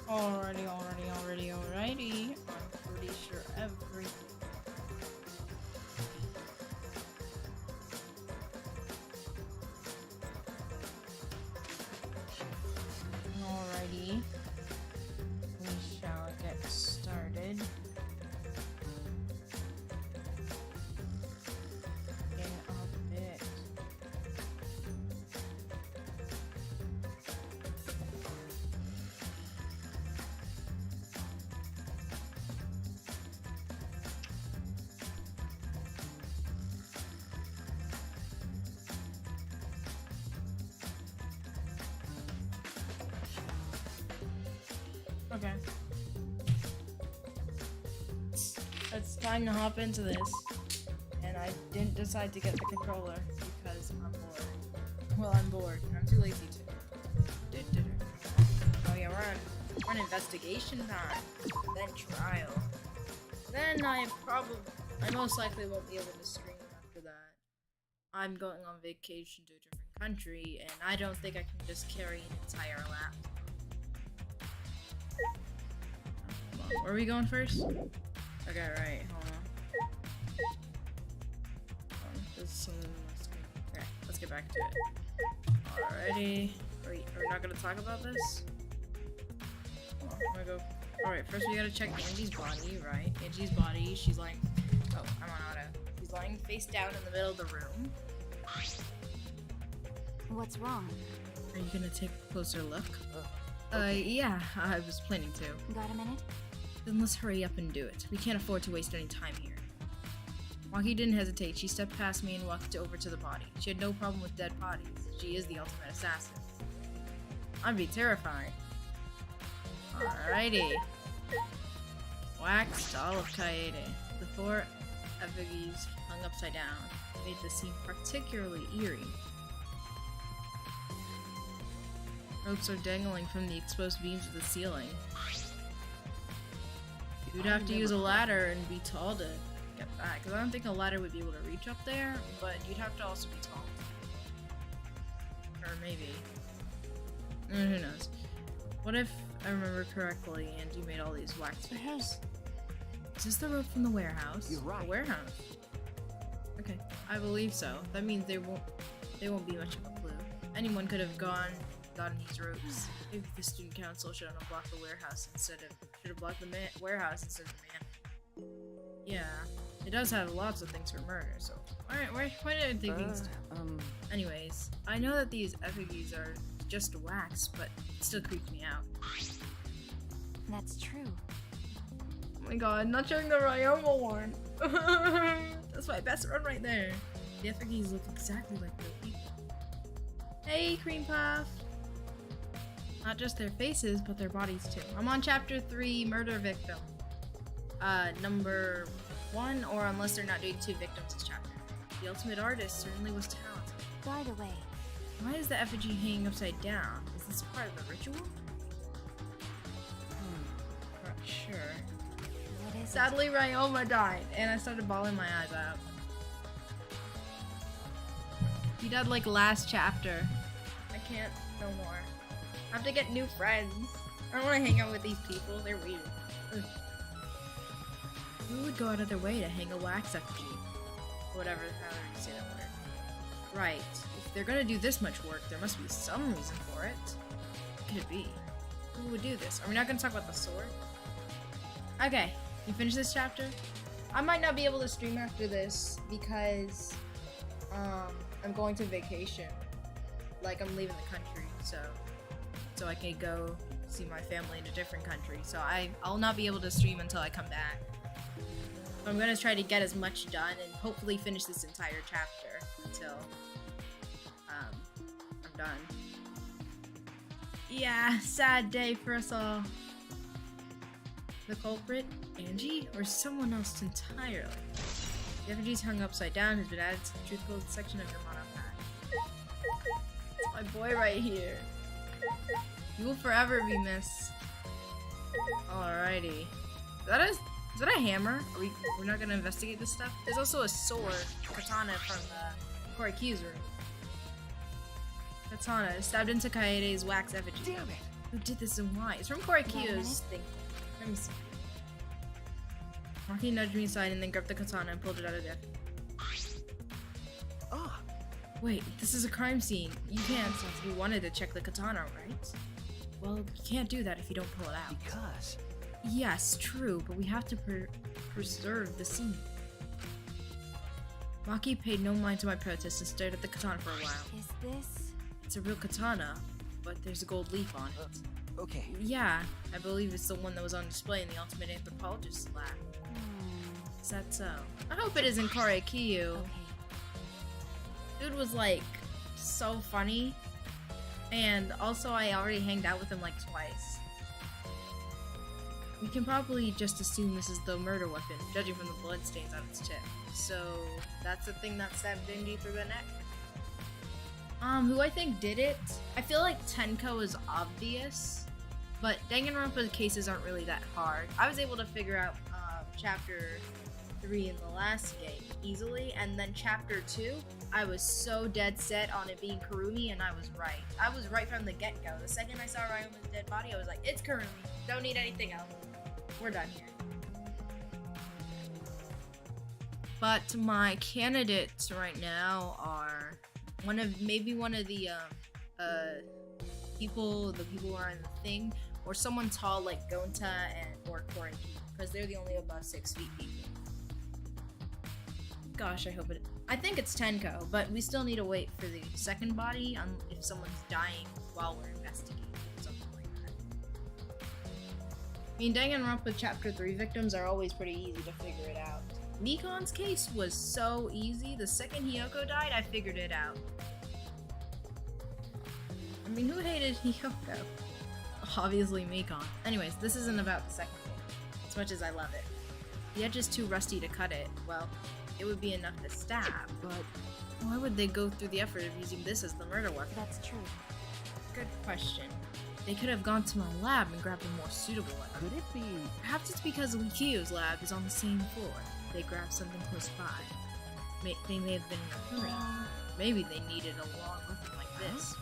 Alrighty. I'm pretty sure everything. Alrighty. We shall get started. In a bit. Okay. It's time to hop into this. And I didn't decide to get the controller because I'm bored. Well, I'm bored. I'm too lazy to. Oh yeah, we're on investigation time. Then trial. Then I most likely won't be able to stream after that. I'm going on vacation to a different country, and I don't think I can just carry an entire laptop. Where are we going first? Okay, right, hold on. There's something on the screen. Okay, let's get back to it. Alrighty. Are we not gonna talk about this? Hold on, I'm gonna go. Alright, first we gotta check Angie's body, right? Angie's body, she's lying. Oh, I'm on auto. She's lying face down in the middle of the room. What's wrong? Are you gonna take a closer look? Yeah, I was planning to. Got a minute? Then let's hurry up and do it. We can't afford to waste any time here. Waki didn't hesitate. She stepped past me and walked over to the body. She had no problem with dead bodies. She is the ultimate assassin. I'd be terrified. Alrighty. Wax doll of Kaede. The four effigies hung upside down made the scene particularly eerie. Ropes are dangling from the exposed beams of the ceiling. You'd have to use a ladder and be tall to get back, because I don't think a ladder would be able to reach up there, but you'd have to also be tall. Or maybe. Who knows. What if I remember correctly and you made all these wax figures? Is this the rope from the warehouse? You're right. The warehouse? Okay, I believe so. That means they won't be much of a clue. Anyone could have gotten these ropes. Maybe the student council should have blocked the warehouse instead of warehouse instead of the man. Yeah, it does have lots of things for murder. So why did I think things? Anyways, I know that these effigies are just wax, but it still creeps me out. That's true. Oh my god, not showing the Ryoma one. That's my best run right there. The effigies look exactly like real people. Hey, Cream Puff. Not just their faces, but their bodies too. I'm on chapter 3, murder victim. Number 1, or unless they're not doing 2 victims this chapter. The ultimate artist certainly was talented. By the way, Why is the effigy hanging upside down? Is this part of the ritual? Not sure. what is Sadly, Ryoma died, and I started bawling my eyes out. He died like last chapter. I can't no more. I have to get new friends. I don't want to hang out with these people. They're weird. Ugh. Who would go out of their way to hang a wax effigy? Whatever, however you say that word. Right. If they're gonna do this much work, there must be some reason for it. What could it be? Who would do this? Are we not gonna talk about the sword? Okay, you finish this chapter? I might not be able to stream after this because I'm going to vacation. Like, I'm leaving the country, so I can go see my family in a different country. So I'll not be able to stream until I come back. So I'm gonna try to get as much done and hopefully finish this entire chapter until I'm done. Yeah, sad day for us all. The culprit, Angie, or someone else entirely? The effigies hung upside down has been added to the truth code section of your mono pack. It's my boy right here. You will forever be missed. Alrighty. Is that a hammer? We're not gonna investigate this stuff? There's also a sword, katana from the Koriku's room. Katana stabbed into Kaede's wax effigy. Damn it! Who did this and why? It's from Korikyo's thing. Let me see. Maki nudged me aside and then grabbed the katana and pulled it out of there. Ah, Wait, this is a crime scene. You can't, since you wanted to check the katana, right? Well, you can't do that if you don't pull it out. because. Yes, true, but we have to preserve the scene. Maki paid no mind to my protest and stared at the katana for a while. Is this? It's a real katana, but there's a gold leaf on it. Okay. Yeah, I believe it's the one that was on display in the Ultimate Anthropologist lab. Is that so? I hope it isn't Korikyo. Okay. Dude was like so funny, and also I already hanged out with him like twice. We can probably just assume this is the murder weapon, judging from the bloodstains on its tip. So that's the thing that stabbed Indy through the neck. Who I think did it? I feel like Tenko is obvious, but Danganronpa cases aren't really that hard. I was able to figure out chapter 3 in the last game easily, and then chapter 2, I was so dead set on it being Kurumi, and I was right. I was right from the get-go. The second I saw Ryuma's dead body, I was like, it's Kurumi. Don't need anything else. We're done here. But my candidates right now are one of the people who are in the thing, or someone tall like Gonta or Koriki, because they're the only above 6 feet people. Gosh, I think it's Tenko, but we still need to wait for the second body on if someone's dying while we're investigating, something like that. I mean, Danganronpa Chapter 3 victims are always pretty easy to figure it out. Mikon's case was so easy. The second Hiyoko died, I figured it out. I mean, who hated Hiyoko? Obviously Mikon. Anyways, this isn't about the second thing, as much as I love it. The edge is too rusty to cut it. Well, it would be enough to stab, but why would they go through the effort of using this as the murder weapon? That's true. Good question. They could have gone to my lab and grabbed a more suitable weapon. Could it be? Perhaps it's because Wikio's lab is on the same floor. They grabbed something close by. They may have been in a hurry. Maybe they needed a long weapon like this.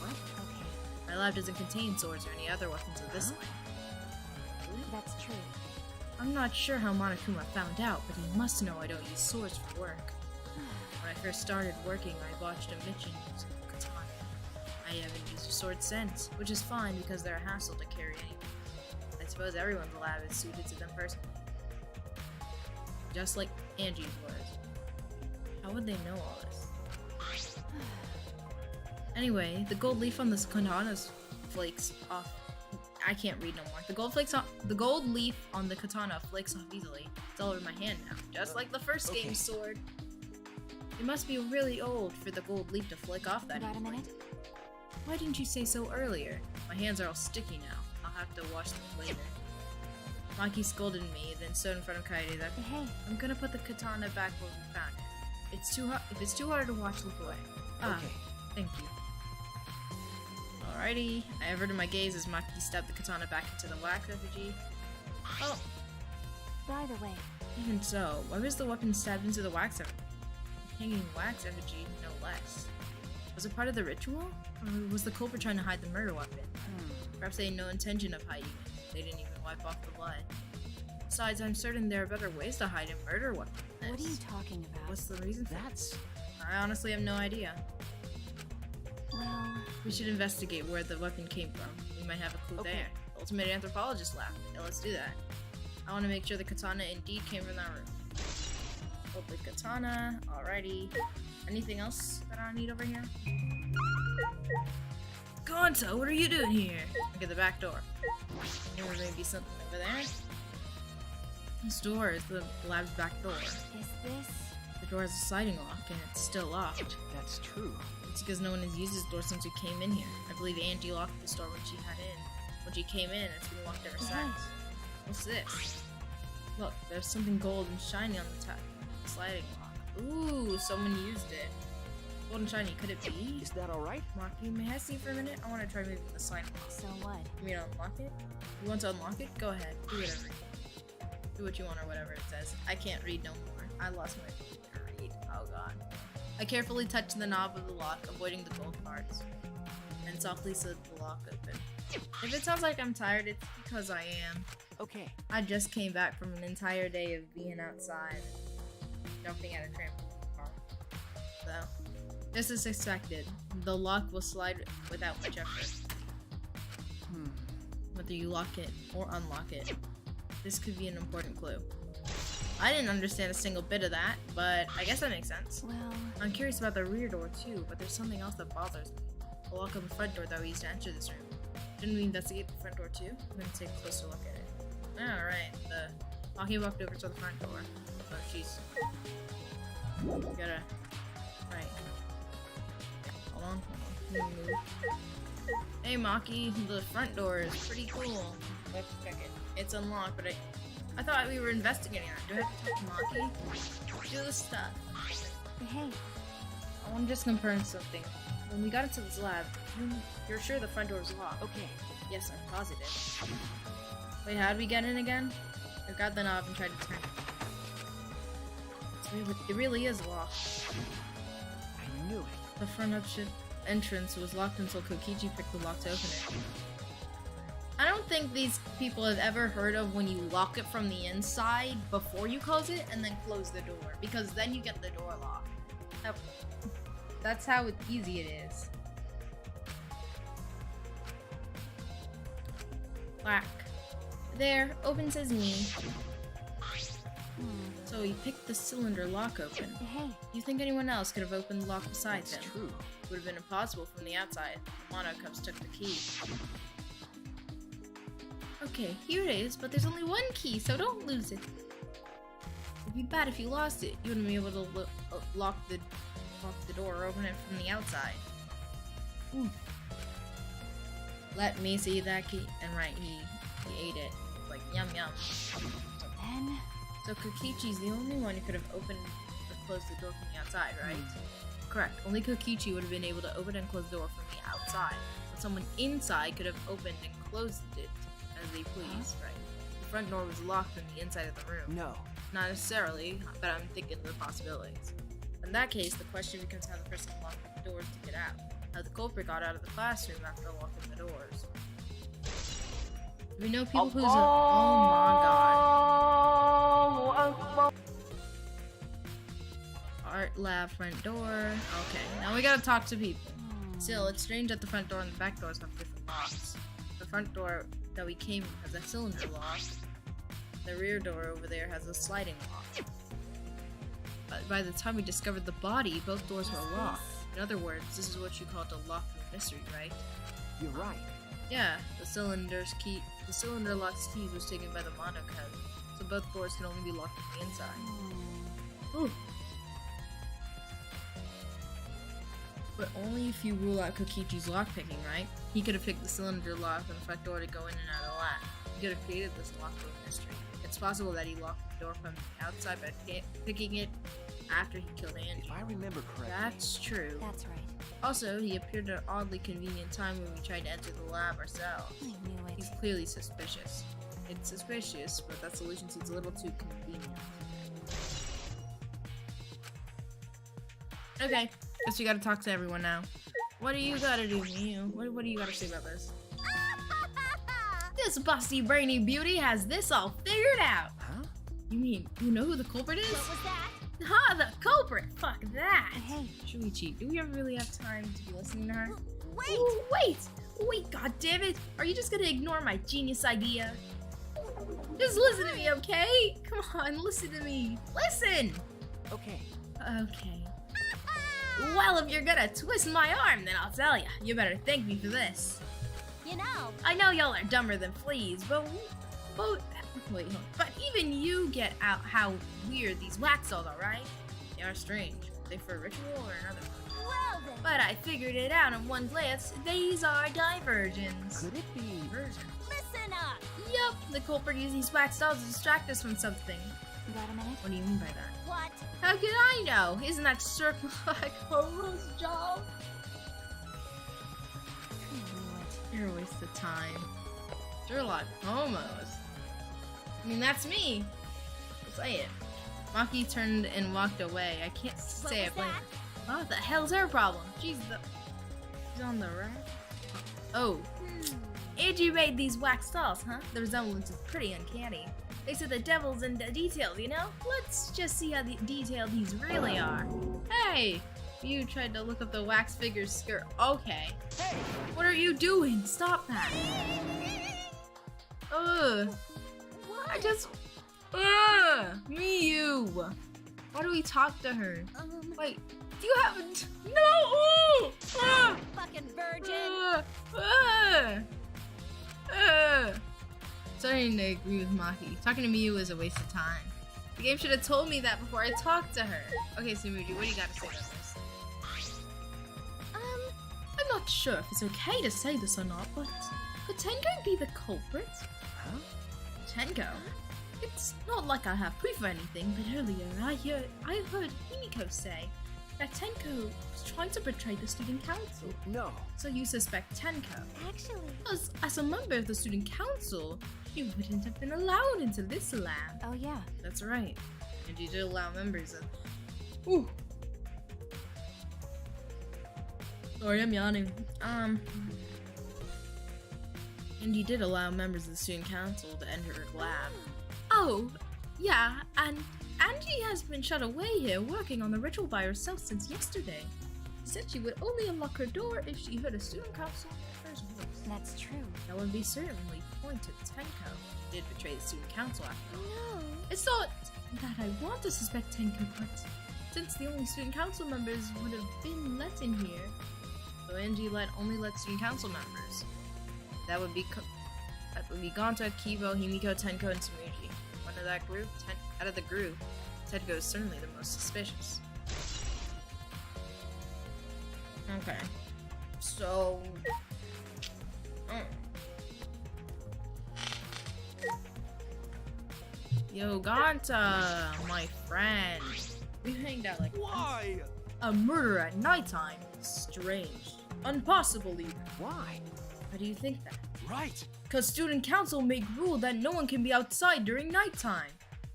What? Okay. My lab doesn't contain swords or any other weapons of this Huh? length. That's true. I'm not sure how Monokuma found out, but he must know I don't use swords for work. When I first started working, I watched a Michin use a katana. I haven't used a sword since, which is fine because they're a hassle to carry anyway. I suppose everyone's lab is suited to them personally. Just like Angie's was. How would they know all this? Anyway, the gold leaf on this katana's flakes off. I can't read no more. The gold leaf on the katana flakes off easily. It's all over my hand now, just like the first Okay. game's sword. It must be really old for the gold leaf to flake off that Got a easily. minute? Why didn't you say so earlier? My hands are all sticky now. I'll have to wash them later. Maki scolded me, then stood in front of Kaede. Hey, I'm gonna put the katana back where we found it. It's too hard. If it's too hard to watch, look away. Okay. Thank you. Alrighty. I averted my gaze as Maki stabbed the katana back into the wax effigy. Oh, by the way, even so, why was the weapon stabbed into the wax effigy? Hanging wax effigy, no less. Was it part of the ritual? Or was the culprit trying to hide the murder weapon? Perhaps they had no intention of hiding it. They didn't even wipe off the blood. Besides, I'm certain there are better ways to hide a murder weapon than what are you this. talking about? What's the reason for That's. I honestly have no idea. Well, We should investigate where the weapon came from. We might have a clue Okay. there. Ultimate Anthropologist lab. Yeah, let's do that. I want to make sure the katana indeed came from that room. Open katana. Alrighty. Anything else that I need over here? Gonta, what are you doing here? Look at the back door. There may be something over there. This door is the lab's back door. is this? The door has a sliding lock and it's still locked. That's true. It's because no one has used this door since we came in here. I believe Auntie locked this door when she came in. It's been locked ever since. What's this? Look, there's something gold and shiny on the top. Sliding lock. Ooh, someone used it. Gold and shiny, could it be? Is that all right? Maki, may I see for a minute? I want to try moving the sliding lock. So what? You mean unlock it? You want to unlock it? Go ahead. Do whatever. Do what you want or whatever it says. I can't read no more. I lost my ability to read. Oh god. I carefully touched the knob of the lock, avoiding the gold parts, and softly slid the lock open. If it sounds like I'm tired, it's because I am. Okay. I just came back from an entire day of being outside, jumping at a trampoline park. So, just as expected, the lock will slide without much effort. Whether you lock it or unlock it, this could be an important clue. I didn't understand a single bit of that, but I guess that makes sense. Well, I'm curious about the rear door too, but there's something else that bothers me. The lock on the front door that we used to enter this room. Didn't we investigate the front door too? I'm gonna take a closer look at it. Alright, Maki walked over to the front door. Oh, jeez. Gotta... Right. Hold on. Move. Hey Maki, the front door is pretty cool. Let's check it. It's unlocked, but I thought we were investigating that. Do I have to talk to Maki? Do the stuff. hey, I want to just confirm something. When we got into this lab, you're sure the front door is locked? Okay. Yes, I'm positive. Wait, how did we get in again? I got the knob and tried to turn it. It really is locked. I knew it. The front entrance was locked until Kokichi picked the lock to open it. I don't think these people have ever heard of when you lock it from the inside before you close it and then close the door, because then you get the door locked. That's how easy it is. Whack. There, open sesame. So he picked the cylinder lock open. hey, Do you think anyone else could have opened the lock besides It's him? true. Would have been impossible from the outside. Mono Cups took the key. Okay, here it is, but there's only one key, so don't lose it. It'd be bad if you lost it. You wouldn't be able to lock the door or open it from the outside. Ooh. Let me see that key. And right, he ate it. Like, yum yum. then, So Kokichi's the only one who could have opened or closed the door from the outside, right? Correct. Only Kokichi would have been able to open and close the door from the outside. But someone inside could have opened and closed it as they please, right? The front door was locked from the inside of the room. No. Not necessarily, but I'm thinking of the possibilities. In that case, the question becomes how the person locked the doors to get out. How the culprit got out of the classroom after locking the doors. We know people who's oh my god. Art lab front door. Okay, now we gotta talk to people. Still, it's strange that the front door and the back doors have different locks. The front door that we came has a cylinder lock. The rear door over there has a sliding lock. But by the time we discovered the body, both doors were locked. In other words, this is what you called a lock room mystery, right? You're right. Yeah, the cylinder lock's keys was taken by the Mono Code, so both doors can only be locked from the inside. Ooh. But only if you rule out Kokichi's lockpicking, right? He could have picked the cylinder lock on the front door to go in and out of the lab. He could have created this lock room mystery. It's possible that he locked the door from the outside by picking it after he killed Angie. If I remember correctly. That's true. that's right. Also, he appeared at an oddly convenient time when we tried to enter the lab ourselves. I knew it. He's clearly suspicious. It's suspicious, but that solution seems a little too convenient. Okay, guess we gotta talk to everyone now. What do you gotta do, Mew? What do you gotta say about this? This busty brainy beauty has this all figured out! Huh? You mean, you know who the culprit is? What was that? Ha, the culprit! Fuck that! Hey, Shuichi, do we ever really have time to be listening to her? wait! Ooh, wait, god damn it! Are you just gonna ignore my genius idea? Just listen to me, okay? Come on, listen to me. Listen! Okay. Okay. Well, if you're gonna twist my arm, then I'll tell ya. You better thank me for this. You know, I know y'all are dumber than fleas, but wait, hold on. But even you get out how weird these wax dolls are, right? They are strange. Are they for a ritual or another one? well then. But I figured it out in one glance. These are diversions. Could it be? Diversions. Listen up. Yup, the culprit used these wax dolls to distract us from something. You got a minute? What do you mean by that? What? How could I know? Isn't that circle like Homo's job? I knew it. You're a waste of time. Sherlock Holmes. I mean, that's me. I'll say it. Maki turned and walked away. I can't say was I blame that? her. What the hell's her problem? She's on the rack. Oh. Angie made these wax dolls, huh? The resemblance is pretty uncanny. They said the devil's in the details, you know? Let's just see how detailed these really are. Hey! You tried to look up the wax figure's skirt. Okay. Hey! What are you doing? Stop that. Ugh. I just... Ugh. Me, you. Why do we talk to her? Wait. Do you have a... No! Fucking virgin. Starting to agree with Maki. Talking to Miyu is a waste of time. The game should have told me that before I talked to her. Okay, Sumuji, what do you got to say about this? I'm not sure if it's okay to say this or not, but could Tenko be the culprit? Huh? Tenko? It's not like I have proof of anything, but earlier I heard Himiko say that Tenko was trying to betray the student council. No. So you suspect Tenko? Actually. As a member of the student council, you wouldn't have been allowed into this lab. Oh yeah. That's right. And you did allow members of... Ooh. Sorry, I'm yawning. And you did allow members of the student council to enter her lab. Oh, yeah, and Angie has been shut away here working on the ritual by herself since yesterday. She said she would only unlock her door if she heard a student council member's voice. That's true. That would be certainly pointed to Tenko. She did betray the student council after all. No. It's not that I want to suspect Tenko, but since the only student council members would have been let in here, so Angie only let student council members. That would be Gonta, Kibo, Himiko, Tenko, and Sumuji. Out of the group, Tenko is certainly the most suspicious. Okay. So... Yo, Gonta, my friend. We hanged out like Why? a murder at nighttime. Strange. Impossible even. Why? Why do you think that? Right. Because student council made rule that no one can be outside during nighttime.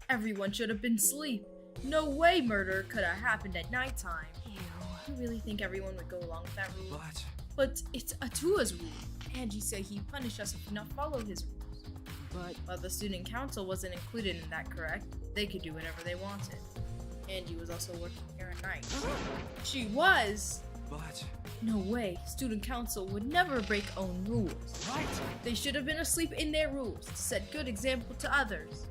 Everyone should have been asleep. No way murder could have happened at nighttime. Ew. You really think everyone would go along with that rule? But... But it's Atua's rule. Angie said he'd punish us if we not follow his rules. But the student council wasn't included in that, correct? They could do whatever they wanted. Angie was also working here at night. She was! But... No way. Student council would never break own rules. Right. They should have been asleep in their rules to set good example to others.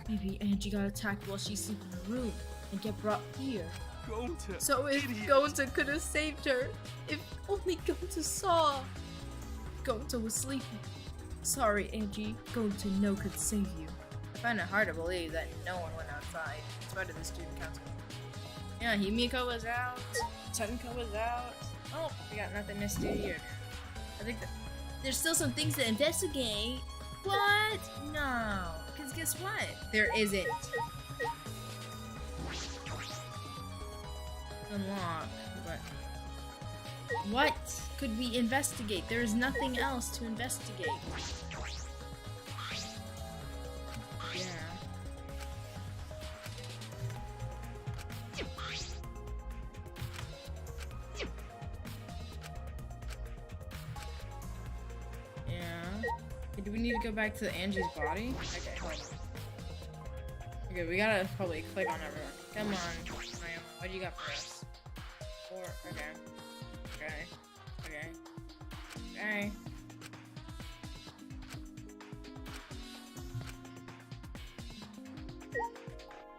Maybe Angie got attacked while she's sleeping in her room and get brought here. Gonta. So if Idiot. Gonta could have saved her, if only Gonta saw. Gonta was sleeping. Sorry, Angie. Gonta no could save you. I find it hard to believe that no one went outside, in spite of the student council. Yeah, Himiko was out. Tenko was out. Oh, we got nothing to do here. I think that there's still some things to investigate. What? No. Because guess what? There isn't. Unlock. But what could we investigate? There is nothing else to investigate. Yeah. Do we need to go back to Angie's body? Okay, hold on. Okay, we gotta probably click on everyone. Come on, Ryan, what do you got for us? Okay.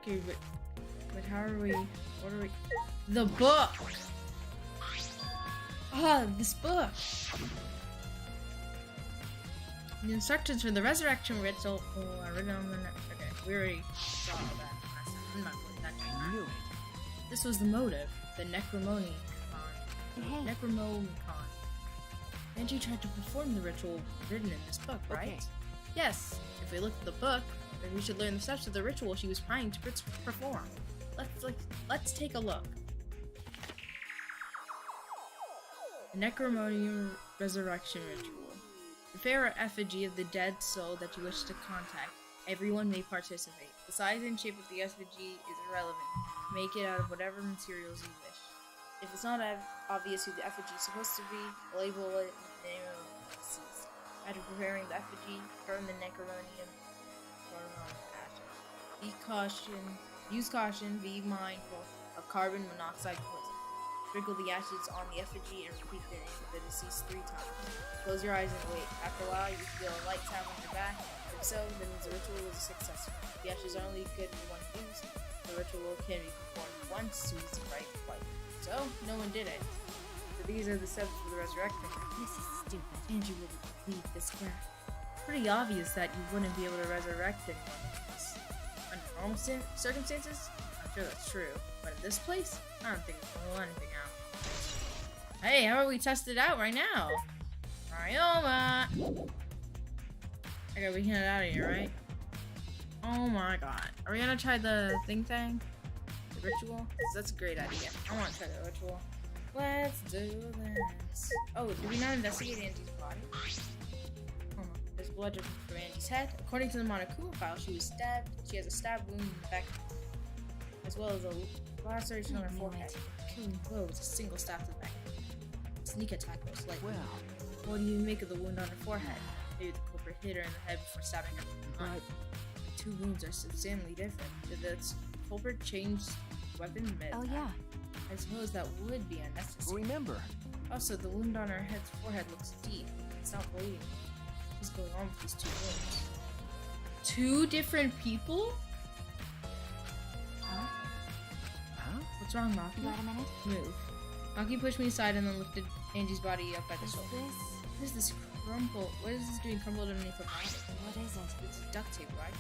Okay, but how are we, what are we? The book! Ah, this book! The instructions for the resurrection ritual are written on the okay, we already saw that last time. I'm not really that doing I that. knew it. This was the motive, the Necromoni con. Hey. Necromoni con. Angie tried to perform the ritual written in this book, right? Okay. Yes. If we look at the book, then we should learn the steps of the ritual she was trying to perform. Let's take a look. The Necromoni resurrection ritual. Prepare an effigy of the dead soul that you wish to contact. Everyone may participate. The size and shape of the effigy is irrelevant. Make it out of whatever materials you wish. If it's not obvious who the effigy is supposed to be, label it with the name of the deceased. After preparing the effigy, burn the necromonium ashes. Use caution, be mindful of carbon monoxide poison. Sprinkle the ashes on the effigy and repeat the name of the deceased 3 times. Close your eyes and wait. After a while, you feel a light tap on your back. If so, then the ritual was successful. The ashes are only good for 1 use. The ritual can be performed once to use the right light. So, no one did it. So these are the steps for the resurrection. This is stupid. Angie will leave this crap. Pretty obvious that you wouldn't be able to resurrect anyone like this. Under normal circumstances, I'm sure that's true. But in this place, I don't think we can rule anything out. Hey, how about we test it out right now? Marioma! Okay, we can get out of here, right? Oh my god. Are we gonna try the thing? The ritual? 'Cause that's a great idea. I want to try the ritual. Let's do this. Oh, did we not investigate Angie's body? Hold on. There's blood dripping from Angie's head. According to the Monokuma file, she was stabbed. She has a stab wound in the back, as well as a laceration on her forehead. Killing blow was a single stab to the back. Sneak attack most likely. Well, What do you make of the wound on her forehead? Maybe the culprit hit her in the head before stabbing her. but 2 wounds are substantially different. Did the culprit change weapon mid? Oh yeah. I suppose that would be unnecessary. remember, Also, the wound on her head's forehead looks deep. It's not bleeding. What's going on with these 2 wounds? 2 different people? Huh? huh? What's wrong, Maki? You got a minute? Move. Maki pushed me aside and then lifted Angie's body up by the Is shoulder. this? What is this crumple? What is this doing crumpled underneath the body? What is it? It's duct tape, right?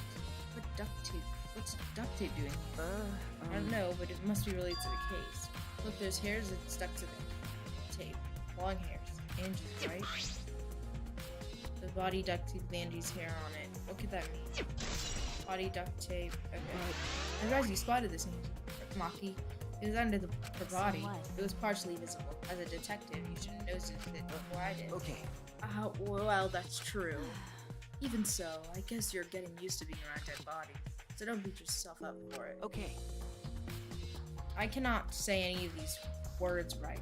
What duct tape? What's duct tape doing here? I don't know, but it must be related to the case. Look, there's hairs that stuck to the tape. Long hairs. Angie's, right? The body duct tape with Angie's hair on it. What could that mean? Body duct tape. Okay. I'm surprised you spotted this, Maki. It was under her body. So what? It was partially visible. As a detective, you should have noticed it before I did. Okay, Well, that's true. Even so, I guess you're getting used to being around dead bodies. So don't beat yourself up for it. okay. I cannot say any of these words right.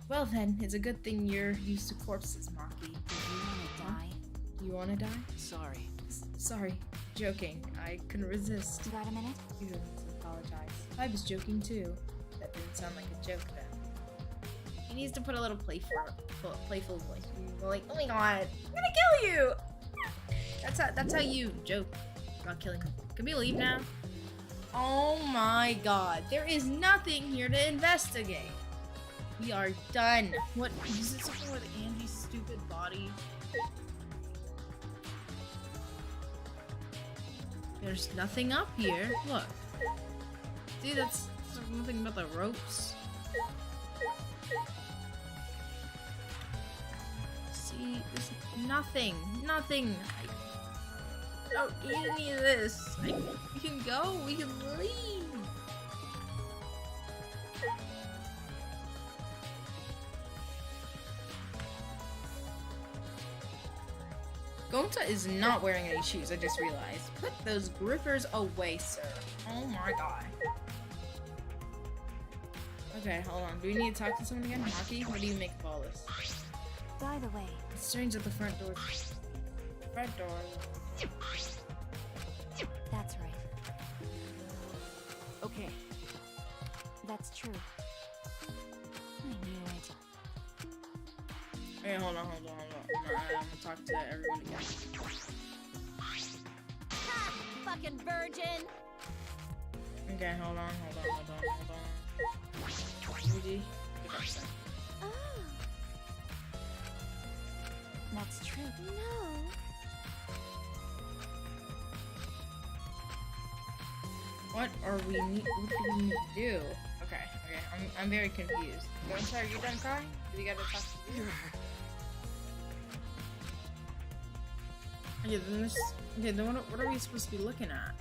Well then, it's a good thing you're used to corpses, Maki. Do you wanna die? Do you wanna die? Sorry. Sorry, joking. I couldn't resist. You got a minute? You don't have to apologize. I was joking too. That didn't sound like a joke then. He needs to put a little playful voice. Like, oh my god, I'm gonna kill you! That's how you joke about killing him. Can we leave now? Oh my god, there is nothing here to investigate. We are done. What is it? Something with Angie's stupid body? There's nothing up here. Look. See, that's nothing but the ropes. See, there's nothing. Nothing. I don't need any of this. We can go. We can leave. Gonta is not wearing any shoes, I just realized. Put those grippers away, sir. Oh my god. Okay, hold on. Do we need to talk to someone again? Maki, what do you make of all this? By the way, It's strange that the front door... Front door... that's right. Okay. That's true. I knew it. Okay, hold on. I'm gonna talk to everyone again. Ha! Fucking virgin! Okay, hold on. Rudy, pick up that. Oh. That's true. No. What do we need to do? Okay, I'm very confused. Gonta, are you done crying? Do we gotta talk to you? Okay, then what are we supposed to be looking at?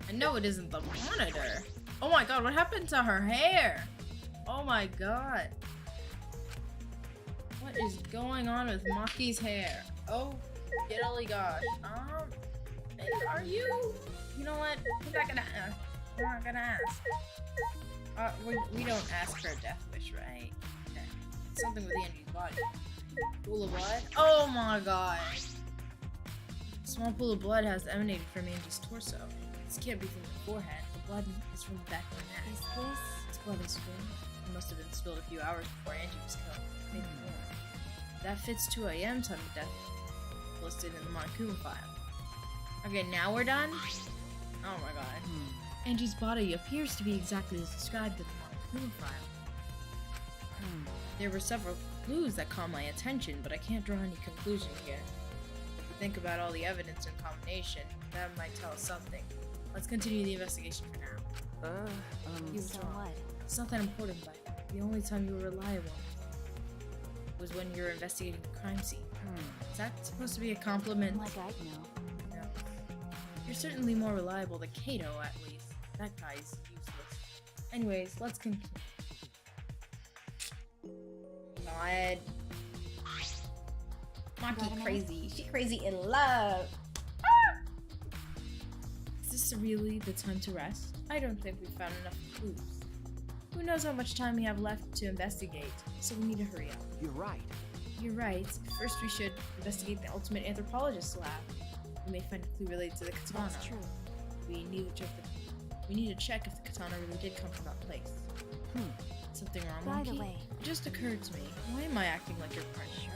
I know it isn't the monitor. Oh my god, what happened to her hair? Oh my god. What is going on with Maki's hair? Oh, giddly gosh. Are you? You know what? We're not gonna ask. We're not gonna ask. We don't ask for a death wish, right? Okay. It's something with Angie's body. Pool of blood? Oh my god. A small pool of blood has emanated from Angie's torso. This can't be from the forehead. The blood is from the back of her neck. Is this? This blood is spilled. It must have been spilled a few hours before Angie was killed. Maybe more. That fits 2 a.m. time of death listed in the Monokuma file. Okay, now we're done? Oh my god. Angie's body appears to be exactly as described in the Monokuma file. There were several clues that caught my attention, but I can't draw any conclusion yet. If we think about all the evidence in combination, that might tell us something. Let's continue the investigation for now. You So were wrong. what? It's not that important, but the only time you were reliable was when you were investigating the crime scene. Is that supposed to be a compliment? Like I'd know. No. You're certainly more reliable than Kato, at least. That guy's useless. Anyways, let's continue. God. Maki crazy. She crazy in love. Ah! Is this really the time to rest? I don't think we've found enough clues. Who knows how much time we have left to investigate, so we need to hurry up. You're right. You're right. First we should investigate the ultimate anthropologist's lab. We may find a clue related to the katana. That's true. We need to check if the katana really did come from that place. Something wrong, By Monkey? the way. It just occurred to me. Why am I acting like your friend? Sure.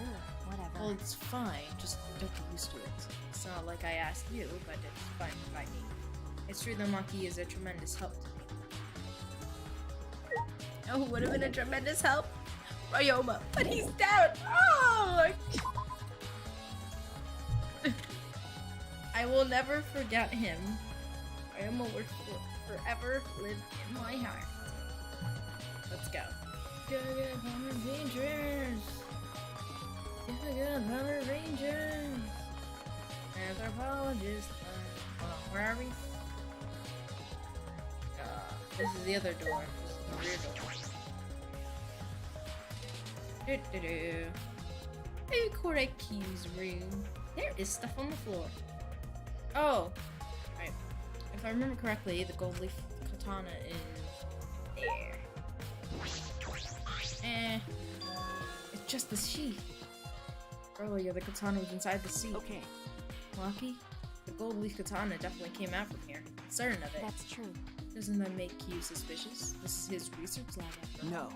Whatever. Well, it's fine. Just don't get used to it. It's not like I asked you, but it's fine by me. It's true that Monkey is a tremendous help to me. Oh, would have been a tremendous help? Ryoma, but he's down! Oh my god! I will never forget him. Ryoma will forever live in my heart. Let's go. Good Power Rangers! Good Power Rangers! Anthropologist. Hold on, where are we? This is the other door. This is the rear door. Hey, Koreki's room. There is stuff on the floor. Oh! Right. If I remember correctly, the gold leaf katana is there. It's just the sheath. Earlier, the katana was inside the seat. Okay. Maki, the gold leaf katana definitely came out from here. Certain of it. That's true. Doesn't that make you suspicious? This is his research lab after all. No.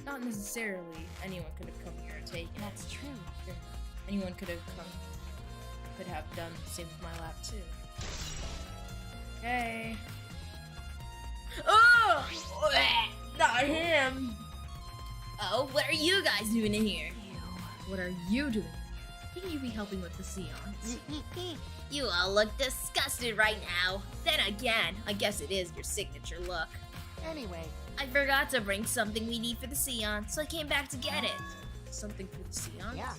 Not necessarily. Anyone could have come here and taken it. That's true. Anyone could have done the same with my lab too. Okay. Oh! Not him! Oh, what are you guys doing in here? What are you doing? Shouldn't you be helping with the seance? You all look disgusted right now. Then again, I guess it is your signature look. Anyway. I forgot to bring something we need for the seance, so I came back to get it. Something for the seance? Yeah.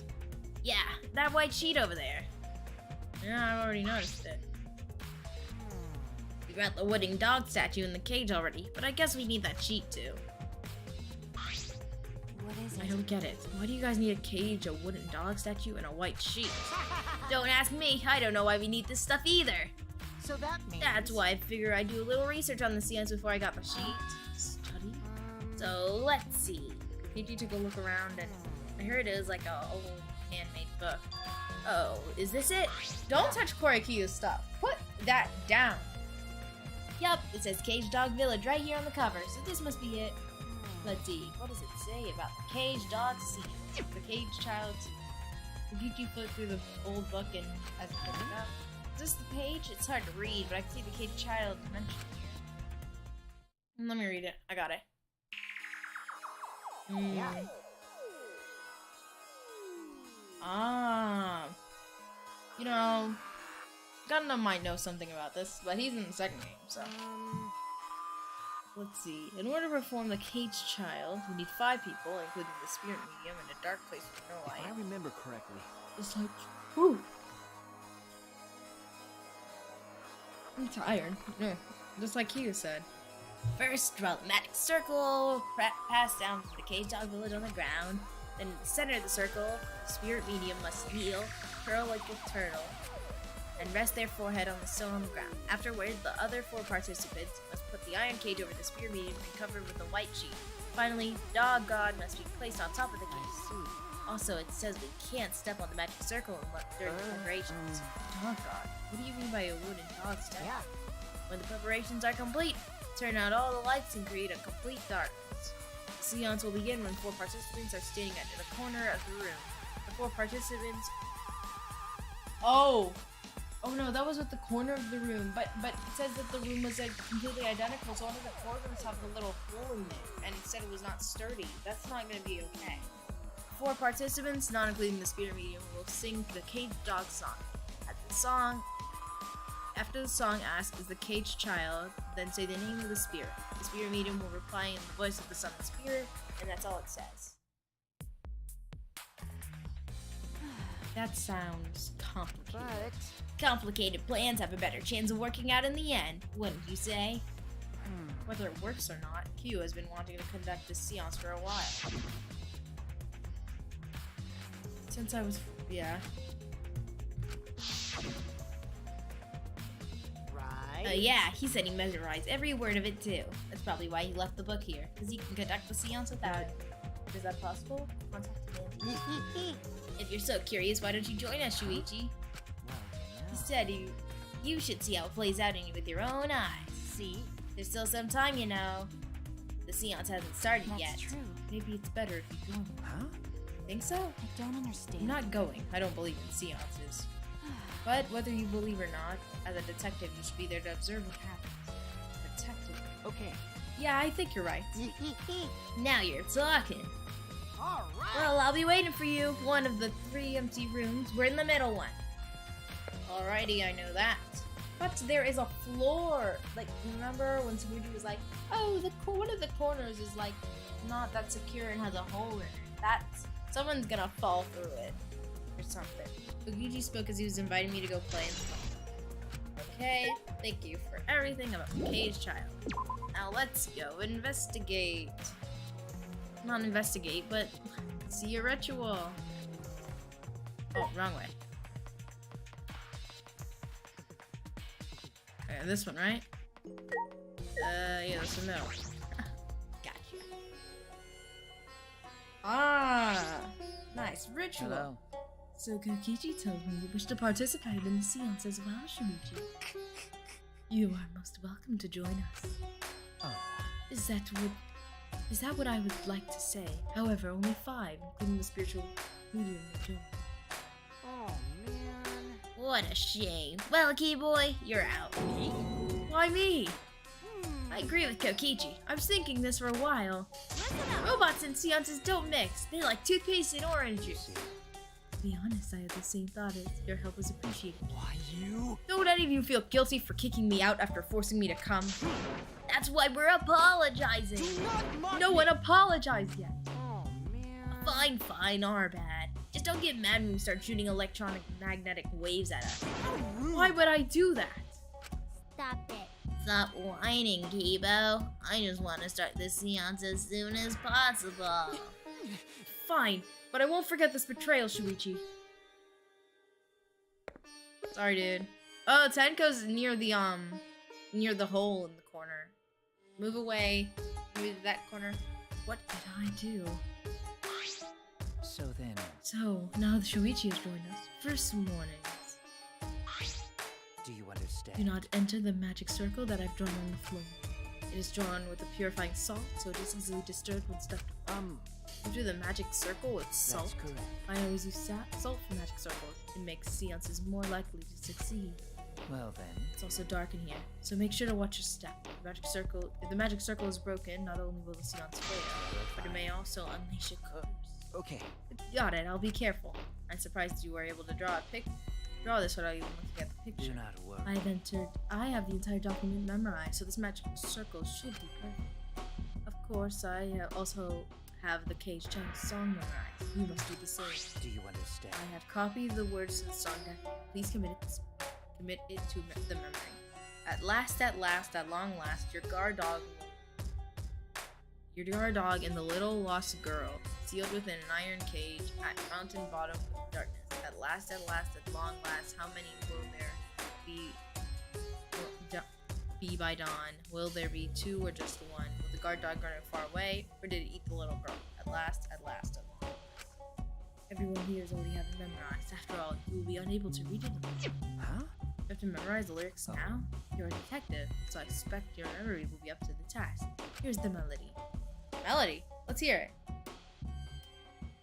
Yeah, that white sheet over there. Yeah, I've already noticed it. We got the wooden dog statue in the cage already, but I guess we need that sheet too. What is I it? don't get it. Why do you guys need a cage, a wooden dog statue, and a white sheet? Don't ask me. I don't know why we need this stuff either. So that means... That's why I figure I'd do a little research on the seance before I got the sheet. Study? So, let's see. Kiki took a look around and I heard it was like a old handmade book. Oh, is this it? Don't touch Korekiyo's stuff. Put that down. Yup, it says Cage Dog Village right here on the cover, so this must be it. Let's see, what does it say about the Cage Dog scene? The Cage Child scene. Kiki flipped through the old book and as it picked it up. Is this the page? It's hard to read, but I can see the Cage Child mentioned here. Let me read it. I got it. Yeah. Ah. You know, Gundam might know something about this, but he's in the second game, so. Let's see. In order to perform the Cage Child, we need 5 people, including the spirit medium, in a dark place with no If I light. remember correctly. It's like, whew. I'm tired. No, just like Hugh said. First, draw the magic circle, pass down to the Cage Dog Village on the ground. Then in the center of the circle, the spirit medium must kneel, curl like a turtle, and rest their forehead on the stone on the ground. Afterward, the other 4 participants must put the iron cage over the spirit medium and cover it with a white sheet. Finally, Dog God must be placed on top of the cage. Also, it says we can't step on the magic circle during the preparations. Oh god, what do you mean by a wooden dog step? Yeah. When the preparations are complete, turn out all the lights and create a complete darkness. The seance will begin when 4 participants are standing at the corner of the room. The 4 participants... Oh no, that was at the corner of the room, but it says that the room was like completely identical, so one of the corners have a little hole in it, and it said it was not sturdy. That's not gonna be okay. 4 participants, not including the spirit medium, will sing the caged dog song. After the song, ask, is the caged child, then say the name of the spirit. The spirit medium will reply in the voice of the summoned spirit, and that's all it says. That sounds complicated. But Complicated plans have a better chance of working out in the end, wouldn't you say? Whether it works or not, Q has been wanting to conduct this seance for a while. Since I was... yeah. right. Yeah, he said he memorized every word of it too. That's probably why he left the book here, because he can conduct the seance without it. Is that possible? Contact him. If you're so curious, why don't you join us, Shuichi? He said you should see how it plays out in you with your own eyes. See? There's still some time, you know. The seance hasn't started That's yet. true. Maybe it's better if you join. Huh? Think so? I don't understand. I'm not going. I don't believe in seances. But whether you believe or not, as a detective, you should be there to observe what happens. Detective. Okay. Yeah, I think you're right. Now you're talking. All right. Well, I'll be waiting for you. One of the 3 empty rooms. We're in the middle one. Alrighty, I know that. But there is a floor. Like, remember when Sabuji was like, oh, one of the corners is like not that secure and has a hole in it. That's someone's gonna fall through it or something. Luigi spoke as he was inviting me to go play in the park. Okay, thank you for everything about the caged child. Now let's go investigate. Not investigate, but see a ritual. Oh, wrong way. Okay, this one, right? Yeah, this one, no. Gotcha. Ah, nice ritual. Hello. So Kokichi told me you wish to participate in the seance as well, Shuichi. You are most welcome to join us. Oh. Is that what I would like to say? However, only 5, including the spiritual medium, will join. Oh man. What a shame. Well, Keyboy, you're out. Me? Why me? I agree with Kokichi. I was thinking this for a while. Robots and seances don't mix. They like toothpaste and orange juice. To be honest, I had the same thought. Your help was appreciated. Why you? Don't any of you feel guilty for kicking me out after forcing me to come? That's why we're apologizing. Do not mock No me. one apologized yet. Oh man. Fine, our bad. Just don't get mad when we start shooting electronic magnetic waves at us. How rude. Why would I do that? Stop it. Stop whining, Kibo. I just want to start this seance as soon as possible. Fine, but I won't forget this betrayal, Shuichi. Sorry, dude. Oh, Tenko's near the hole in the corner. Move away. Move to that corner. What did I do? So then. So, now the Shuichi has joined us for some warnings. Do you understand? Do not enter the magic circle that I've drawn on the floor. It is drawn with a purifying salt, so it is easily disturbed when stepped on. Enter the magic circle with salt. That's correct. I always use salt for magic circles. It makes seances more likely to succeed. Well then. It's also dark in here, so make sure to watch your step. If the magic circle is broken, not only will the seance fail, but it may also unleash a curse. Okay. Got it, I'll be careful. I'm surprised you were able to draw this without even looking at the picture. Do not worry. I have the entire document memorized, so this magic circle should be perfect. Of course, I also have the caged child's song memorized. You must do the same. Do you understand? I have copied the words to the song deck. Please commit it to the memory. At long last, your guard dog and the little lost girl, sealed within an iron cage at mountain bottom with darkness. At long last, how many will there be by dawn? Will there be 2 or just 1? Will the guard dog run far away, or did it eat the little girl? At last, Everyone here is already have it memorized. After all, you will be unable to read it. Huh? You have to memorize the lyrics now. You're a detective, so I expect your memory will be up to the task. Here's the melody. Melody? Let's hear it.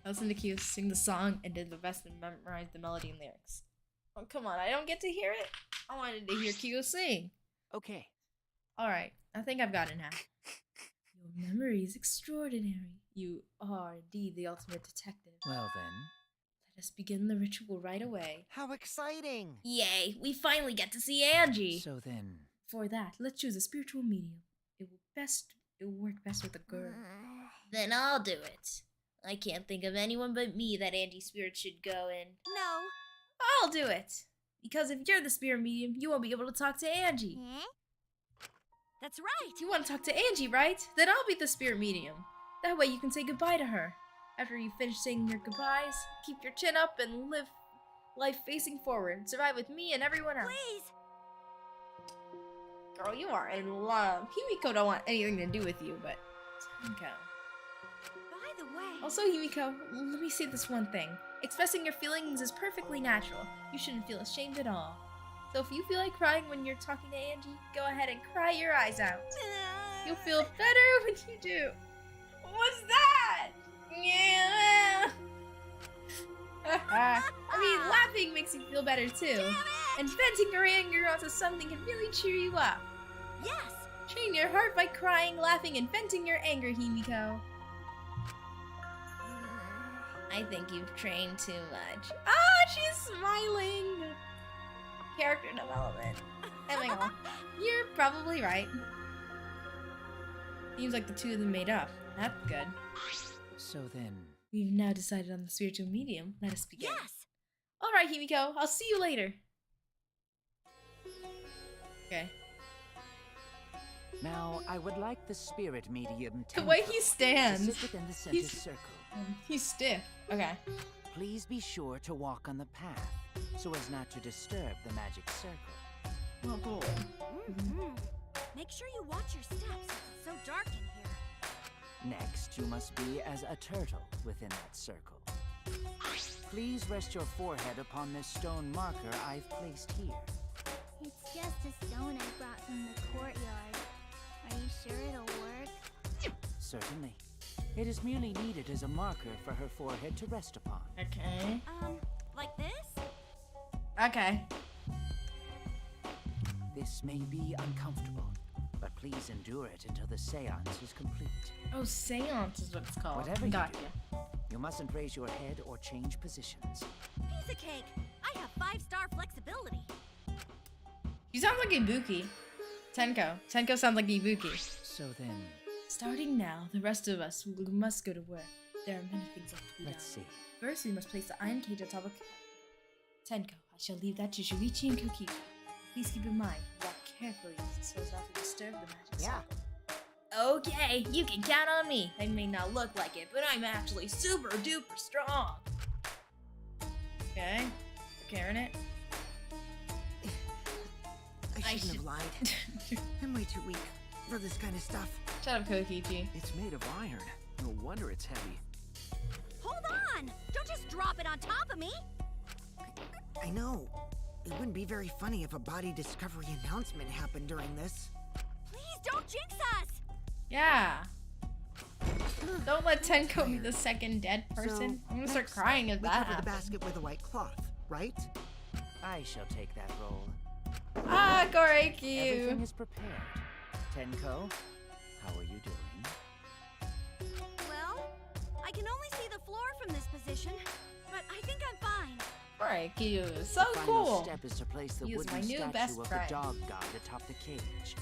I listened to Q sing the song and did the best to memorize the melody and lyrics. Oh, come on, I don't get to hear it? I wanted to hear Q sing. Okay. Alright, I think I've got it now. Your memory is extraordinary. You are indeed the ultimate detective. Well then. Let us begin the ritual right away. How exciting! Yay, we finally get to see Angie! So then. For that, let's choose a spiritual medium. It will work best with a girl. Then I'll do it. I can't think of anyone but me that Angie's spirit should go in. No. I'll do it! Because if you're the spirit medium, you won't be able to talk to Angie. That's right. You want to talk to Angie, right? Then I'll be the spirit medium. That way you can say goodbye to her. After you finish saying your goodbyes, keep your chin up and live life facing forward. Survive with me and everyone else. Please. Girl, you are in love. Himiko don't want anything to do with you, but Tenko. By the way. Also, Himiko, let me say this one thing. Expressing your feelings is perfectly natural. You shouldn't feel ashamed at all. So if you feel like crying when you're talking to Angie, go ahead and cry your eyes out. You'll feel better when you do. What's that? Yeah. I mean, laughing makes you feel better too. And venting your anger onto something can really cheer you up. Yes. Train your heart by crying, laughing, and venting your anger, Himiko. I think you've trained too much. Ah, she's smiling. Character development. Oh my god. You're probably right. Seems like the two of them made up. That's good. So then. We've now decided on the spiritual medium. Let us begin. Yes. Alright, Himiko. I'll see you later. Okay. Now, I would like the spirit medium The way he to stands. sit within the center circle. He's stiff. Okay. Please be sure to walk on the path, so as not to disturb the magic circle. Oh, cool. Make sure you watch your steps. It's so dark in here. Next, you must be as a turtle within that circle. Please rest your forehead upon this stone marker I've placed here. It's just a stone I brought from the courtyard. Are you sure it'll work? Certainly. It is merely needed as a marker for her forehead to rest upon. Okay. Like this? Okay. This may be uncomfortable, but please endure it until the seance is complete. Oh, seance is what it's called. Whatever you Gotcha. do, you mustn't raise your head or change positions. Piece of cake. I have 5-star flexibility. She sounds like Ibuki. Tenko. Tenko sounds like Ibuki. So then, Starting now, the rest of us must go to work. There are many things that have to be done. let's see. First, we must place the iron cage on top of Tenko. I shall leave that to Shuichi and Kokiko. Please keep in mind, walk carefully so as not to disturb the magic circle. Okay, you can count on me. I may not look like it, but I'm actually super duper strong. Okay, carrying it. I shouldn't have lied. I'm way too weak for this kind of stuff. Shut up, Kokichi. It's made of iron. No wonder it's heavy. Hold on! Don't just drop it on top of me! I know. It wouldn't be very funny if a body discovery announcement happened during this. Please don't jinx us! Yeah. Don't let Tenko be the second dead person. I'm gonna start crying if We that cover the happens. basket with a white cloth, right? I shall take that role. Ah, Everything Goraikyu. is prepared. Tenko, how are you doing? Well, I can only see the floor from this position, but I think I'm fine. Goraikyu is so The final cool. step is to place the He is my wooden new statue best of friend. the dog god atop the cage.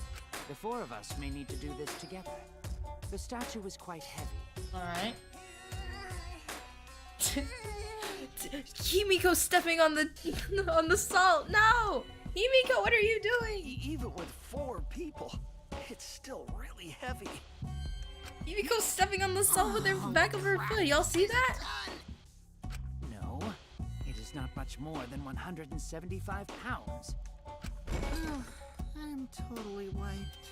The four of us may need to do this together. The statue is quite heavy. Alright. Himiko stepping on the salt. No! Himiko, what are you doing? Even with 4 people, it's still really heavy. Himiko stepping on the salt with her back of her foot. Y'all see that? No, it is not much more than 175 pounds. I'm totally wiped.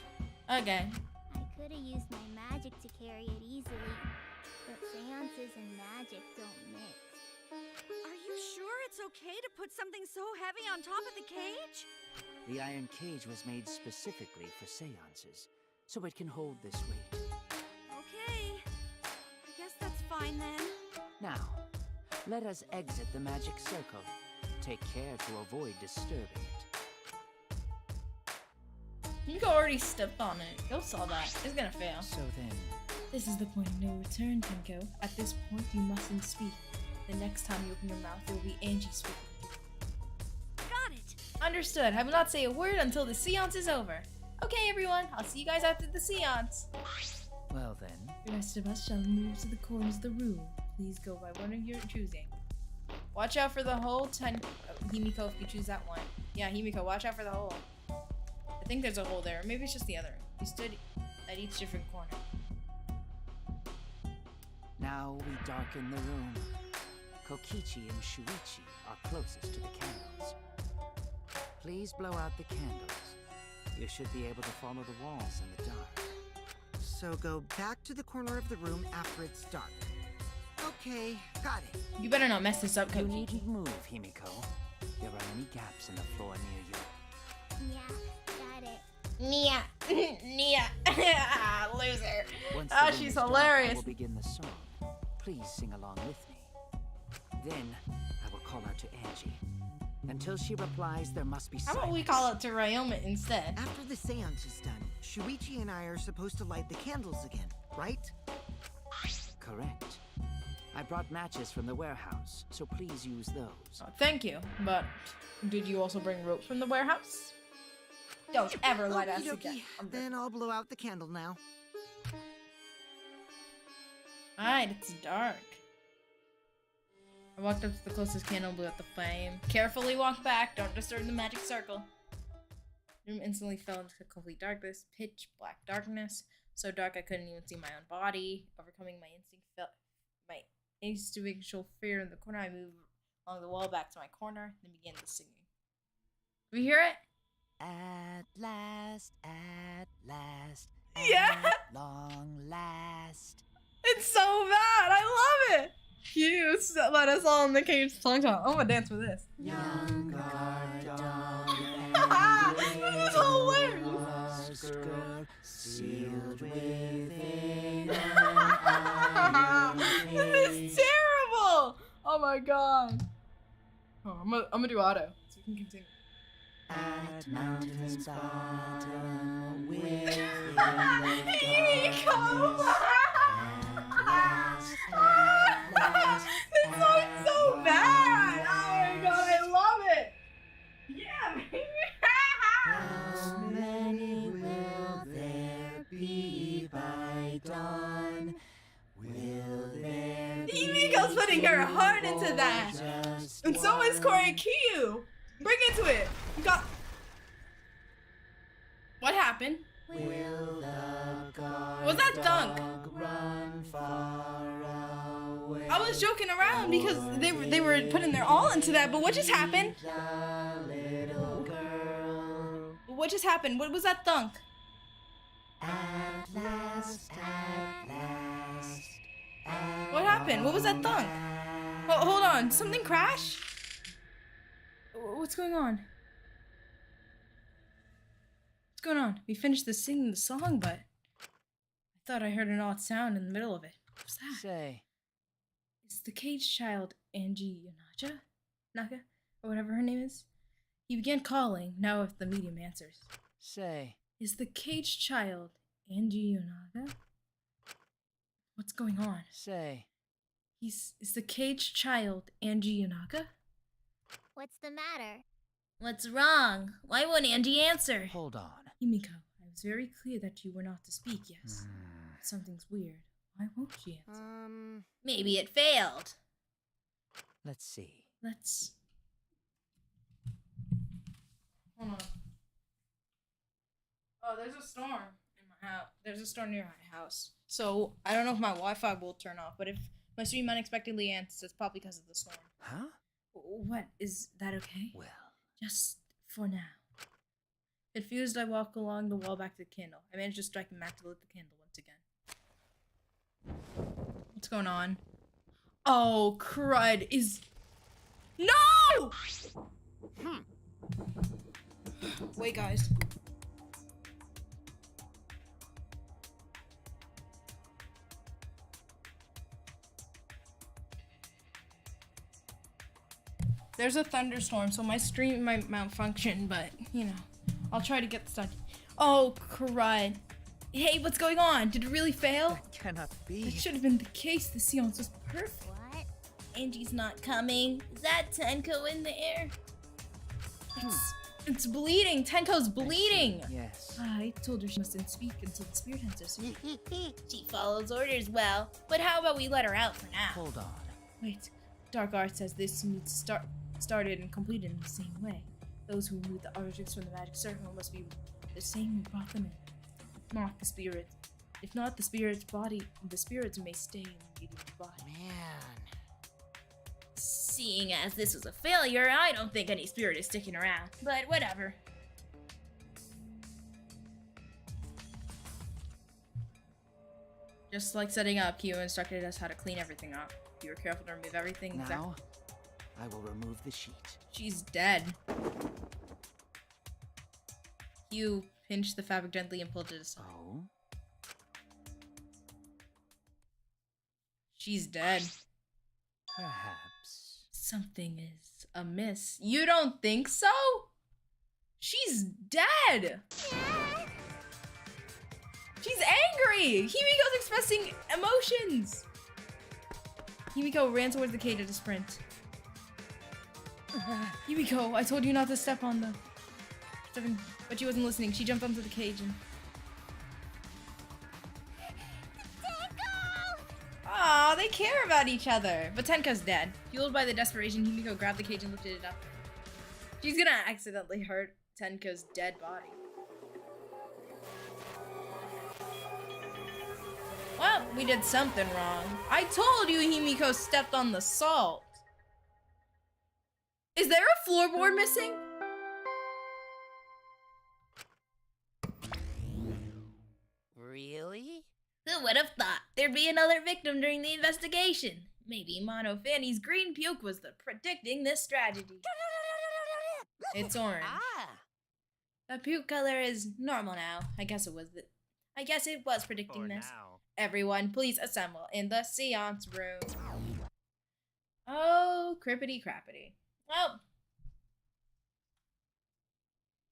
Okay. I could have used my magic to carry it easily, but seances and magic don't mix. Are you sure it's okay to put something so heavy on top of the cage? The iron cage was made specifically for seances, so it can hold this weight. Okay. I guess that's fine then. Now, let us exit the magic circle. Take care to avoid disturbing it. You already stepped on it. Go saw that. It's gonna fail. So then, This is the point of no return, Tenko. At this point, you mustn't speak. The next time you open your mouth, it will be Angie speaking. Got it! Understood. I will not say a word until the seance is over. Okay, everyone. I'll see you guys after the seance. well then, The rest of us shall move to the corners of the room. Please go by one of your choosing. Watch out for the hole, Himiko, if you choose that one. Yeah, Himiko, watch out for the hole. I think there's a hole there. Maybe it's just the other. We stood at each different corner. now we darken the room. Kokichi and Shuichi are closest to the candles. Please blow out the candles. You should be able to follow the walls in the dark. So go back to the corner of the room after it's dark. Okay, got it. You better not mess this up, You Kokichi. needn't move, Himiko. There are many gaps in the floor near you. Yeah, got it. Nia. Nia. Loser. Once Ah, the room she's is dark, hilarious. I will begin the song. Please sing along with me. Then I will call out to Angie. Until she replies, there must be How silence. about we call it to Ryoma instead? After the seance is done, Shuichi and I are supposed to light the candles again, right? Correct. I brought matches from the warehouse, so please use those. Oh, thank you, but did you also bring rope from the warehouse? Don't ever light us Okie again. dokie. Then I'll blow out the candle now. Alright, it's dark. I walked up to the closest candle and blew out the flame. Carefully walk back, don't disturb the magic circle. The room instantly fell into complete darkness, pitch black darkness. So dark I couldn't even see my own body. Overcoming my instinctual fear in the corner, I moved along the wall back to my corner, then began the singing. We hear it? At last, Yeah. at long last. It's so bad. I love it. Cute. Let us all in the cage song song. I'm gonna dance with this. Young guard dog This is hilarious. sealed within This is terrible. Oh my god. Oh, I'm gonna do auto so we can continue. at mountain's bottom This song's so bad! Oh my god, I love it! Yeah, baby! How many will there be by dawn? Will there be Himiko's putting her heart into that! just And so is Corey Kiyu! Bring into it! You got. What happened? will the guard Was that dunk? dog run far away? I was joking around because they were putting their all into that, but what just happened? The little girl What just happened? What was that thunk? at last, at last. What happened? What was that thunk? Oh, hold on. Something crashed? What's going on? What's going on? We finished singing the song, but I thought I heard an odd sound in the middle of it. What was that? Say, Is the cage child Angie Naka? Or whatever her name is? He began calling, now if the medium answers. say, Is the cage child Angie Yonaga? What's going on? say. Is the cage child Angie Yonaga? What's the matter? What's wrong? Why won't Angie answer? Hold on. Himiko, I was very clear that you were not to speak, yes. Hmm. But something's weird. Why won't she answer? Maybe it failed. Let's see. Let's... Hold on. Oh, there's a storm in my house. There's a storm near my house. So, I don't know if my Wi-Fi will turn off, but if my stream unexpectedly ends, it's probably because of the storm. Huh? What? Is that okay? Well, Just for now. Confused, I walk along the wall back to the candle. I managed to strike a match to lit the candle once again. What's going on? Oh, crud. No! Wait, guys. There's a thunderstorm, so my stream might malfunction, but, you know, I'll try to get this done. Oh, crud. Hey, what's going on? Did it really fail? That cannot be. That should have been the case. The seance was perfect. What? Angie's not coming. Is that Tenko in there? It's bleeding. Tenko's bleeding. Yes. I told her she mustn't speak until the spirit enters. She follows orders well, but how about we let her out for now? Hold on. Wait, Dark Art says this needs started and completed in the same way. Those who remove the objects from the magic circle must be the same who brought them in. Not the spirit. If not the spirit's body, the spirits may stay in the medium's body. Man. Seeing as this was a failure, I don't think any spirit is sticking around. But whatever. Just like setting up, Kyo instructed us how to clean everything up. Be careful to remove everything. Now, I will remove the sheet. She's dead. Kyo pinched the fabric gently and pulled it aside. Oh? She's dead. Perhaps. Something is amiss. You don't think so? She's dead! She's angry! Himiko's expressing emotions! Himiko ran towards the cage at a sprint. Himiko, I told you not to step on the... But she wasn't listening. She jumped onto the cage and... Aw, they care about each other. But Tenko's dead. Fueled by the desperation, Himiko grabbed the cage and lifted it up. She's gonna accidentally hurt Tenko's dead body. Well, we did something wrong. I told you Himiko stepped on the salt. Is there a floorboard missing? Really? Who would have thought there'd be another victim during the investigation? Maybe Mono Fanny's green puke was the predicting this tragedy. It's orange. Ah! The puke color is normal now. I guess it was predicting For this. now. Everyone, please assemble in the seance room. Oh, crippity crappity. Well,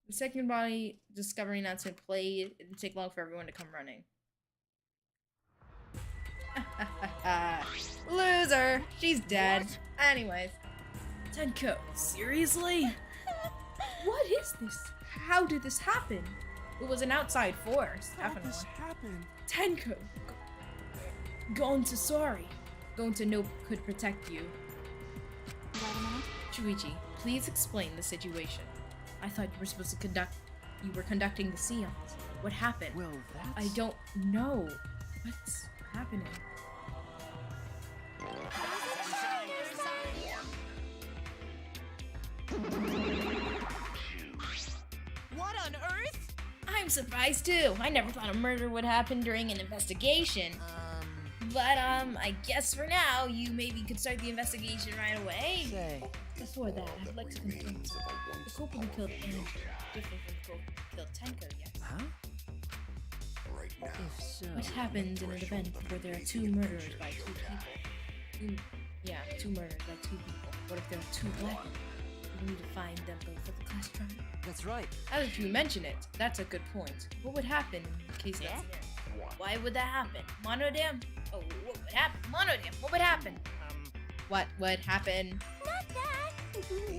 the second body discovery announcement played. It didn't take long for everyone to come running. Loser! She's dead. What? Anyways. Tenko, seriously? What is this? How did this happen? It was an outside force, How definitely. this happened? Tenko! Gonta sorry. Gonta no could protect you. Shuichi, please explain the situation. I thought you were supposed to you were conducting the seance. What happened? Well, that's... I don't know. What's happening? What on earth? I'm surprised too. I never thought a murder would happen during an investigation. But I guess for now, you maybe could start the investigation right away. Say, Before that, I'd like to confirm the culprit who killed Angie different from the culprit who killed Tenko yet. huh? If so, What happens in an event where there are two murders by two people? Two murders by two people. What if there are two black men? We need to find them both for the class trial. that's right. Now that you mention it, that's a good point. What would happen in case that's the end? Why would that happen? Monodam? Oh, what would happen? Monodam, what would happen? What would happen? Not that!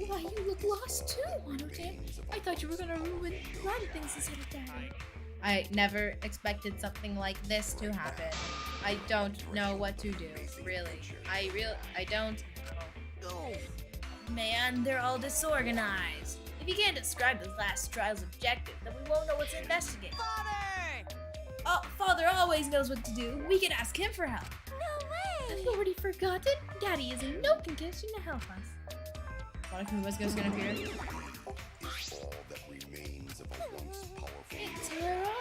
Why, you look lost too, Monodam. I thought you were gonna run things instead of Daddy. I never expected something like this to happen. I don't know what to do, really. I don't know. Man, they're all disorganized. If you can't describe the last trial's objective, then we won't know what to investigate. Father! Oh, Father always knows what to do. We can ask him for help. No way! Have you already forgotten? Daddy is in no condition to help us. Monica Musko's gonna appear.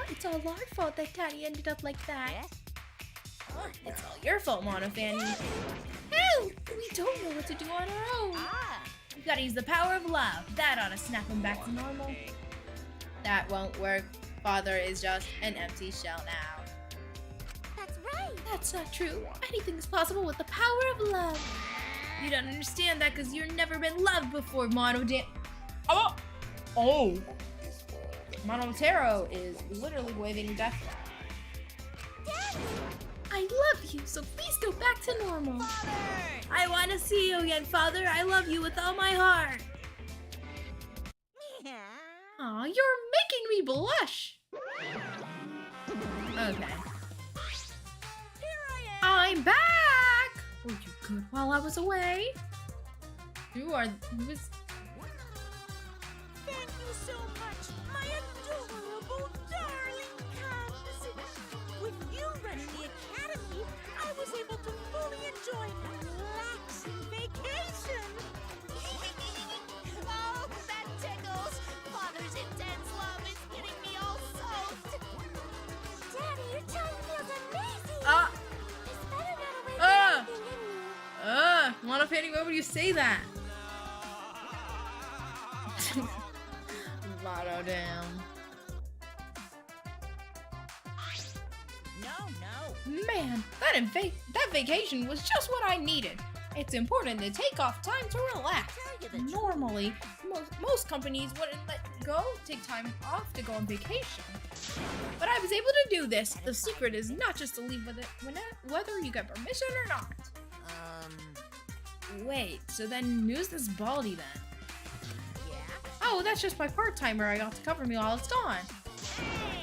It's all our fault that Daddy ended up like that. It's all your fault, Mono Fanny. Help! We don't know what to do on our own. We gotta use the power of love. That ought to snap him back to normal. That won't work. Father is just an empty shell now. That's right. That's not true. Anything's possible with the power of love. You don't understand that because you've never been loved before, Oh! Monotero is literally waving death. I love you, so please go back to normal. Father! I want to see you again, Father. I love you with all my heart. Aw, you're making me blush. Okay. I'm back! Were you good while I was away? You are... Thank you so much, my adorable, darling cubs. With you running the academy, I was able to fully enjoy a relaxing vacation. Oh, that tickles. Father's intense love is getting me all soaked. Daddy, your tongue feels amazing. It's better not away from anything in you. Mono Fanny, why would you say that? Mono, damn. No. Man, that vacation was just what I needed. It's important to take off time to relax. Normally, most companies wouldn't take time off to go on vacation. But I was able to do this. The secret is not just to leave with it whether you get permission or not. Wait, so then who's this Baldy then? Oh, that's just my part-timer I got to cover me while it's gone.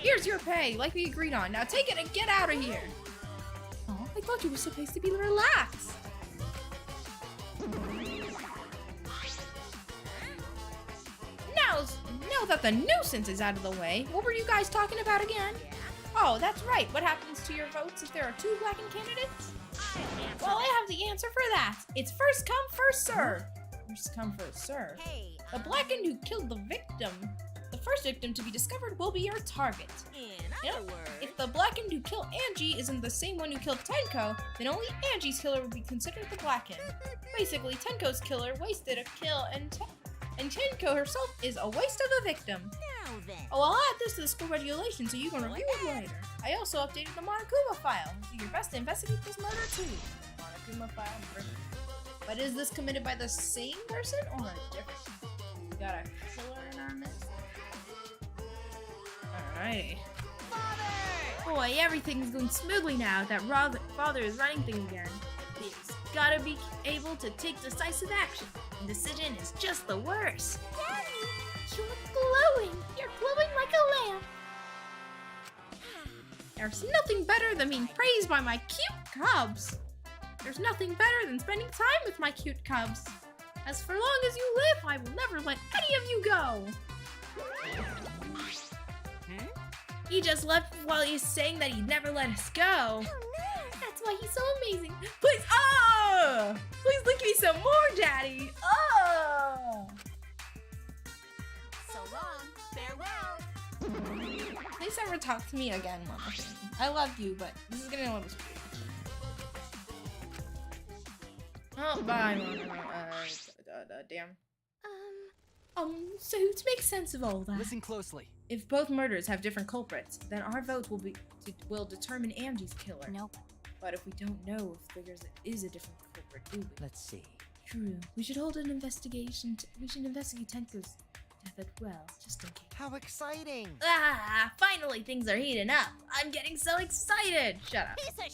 Here's your pay, like we agreed on. Now take it and get out of here. Oh, I thought you were supposed to be relaxed. Now that the nuisance is out of the way, what were you guys talking about again? Oh, that's right. What happens to your votes if there are 2 blackened candidates? Well, I have the answer for that. It's first come, first serve. First come, first serve. Hey, The blackened who killed the victim, the first victim to be discovered, will be your target. in other words, If the blackened who killed Angie isn't the same one who killed Tenko, then only Angie's killer would be considered the blackened. Basically, Tenko's killer wasted a kill, and Tenko herself is a waste of a victim. now then. Oh, I'll add this to the school regulation so you can review it later. I also updated the Monokuma file. Do your best to investigate this murder too. Monokuma file murder. But is this committed by the same person or a different? We got a killer in our midst. Alrighty. Boy, everything's going smoothly now that Father is running things again. He's gotta be able to take decisive action. Indecision is just the worst. Daddy, you're glowing. You're glowing like a lamp. There's nothing better than being praised by my cute cubs. There's nothing better than spending time with my cute cubs. As for long as you live, I will never let any of you go. He just left while he's saying that he'd never let us go. Oh no. That's why he's so amazing. Please, please lick me some more, Daddy. So long. Farewell. Please never talk to me again, Mama. I love you, but this is getting a little screwy. Oh, bye, Mama. Damn. So to make sense of all that, Listen closely. if both murders have different culprits, then our votes will determine Angie's killer. Nope. But if we don't know if there is a different culprit, do we? Let's see. True. We should hold an investigation. We should investigate Tenko's death as well, just in case. How exciting! Finally things are heating up. I'm getting so excited. Shut up. Piece of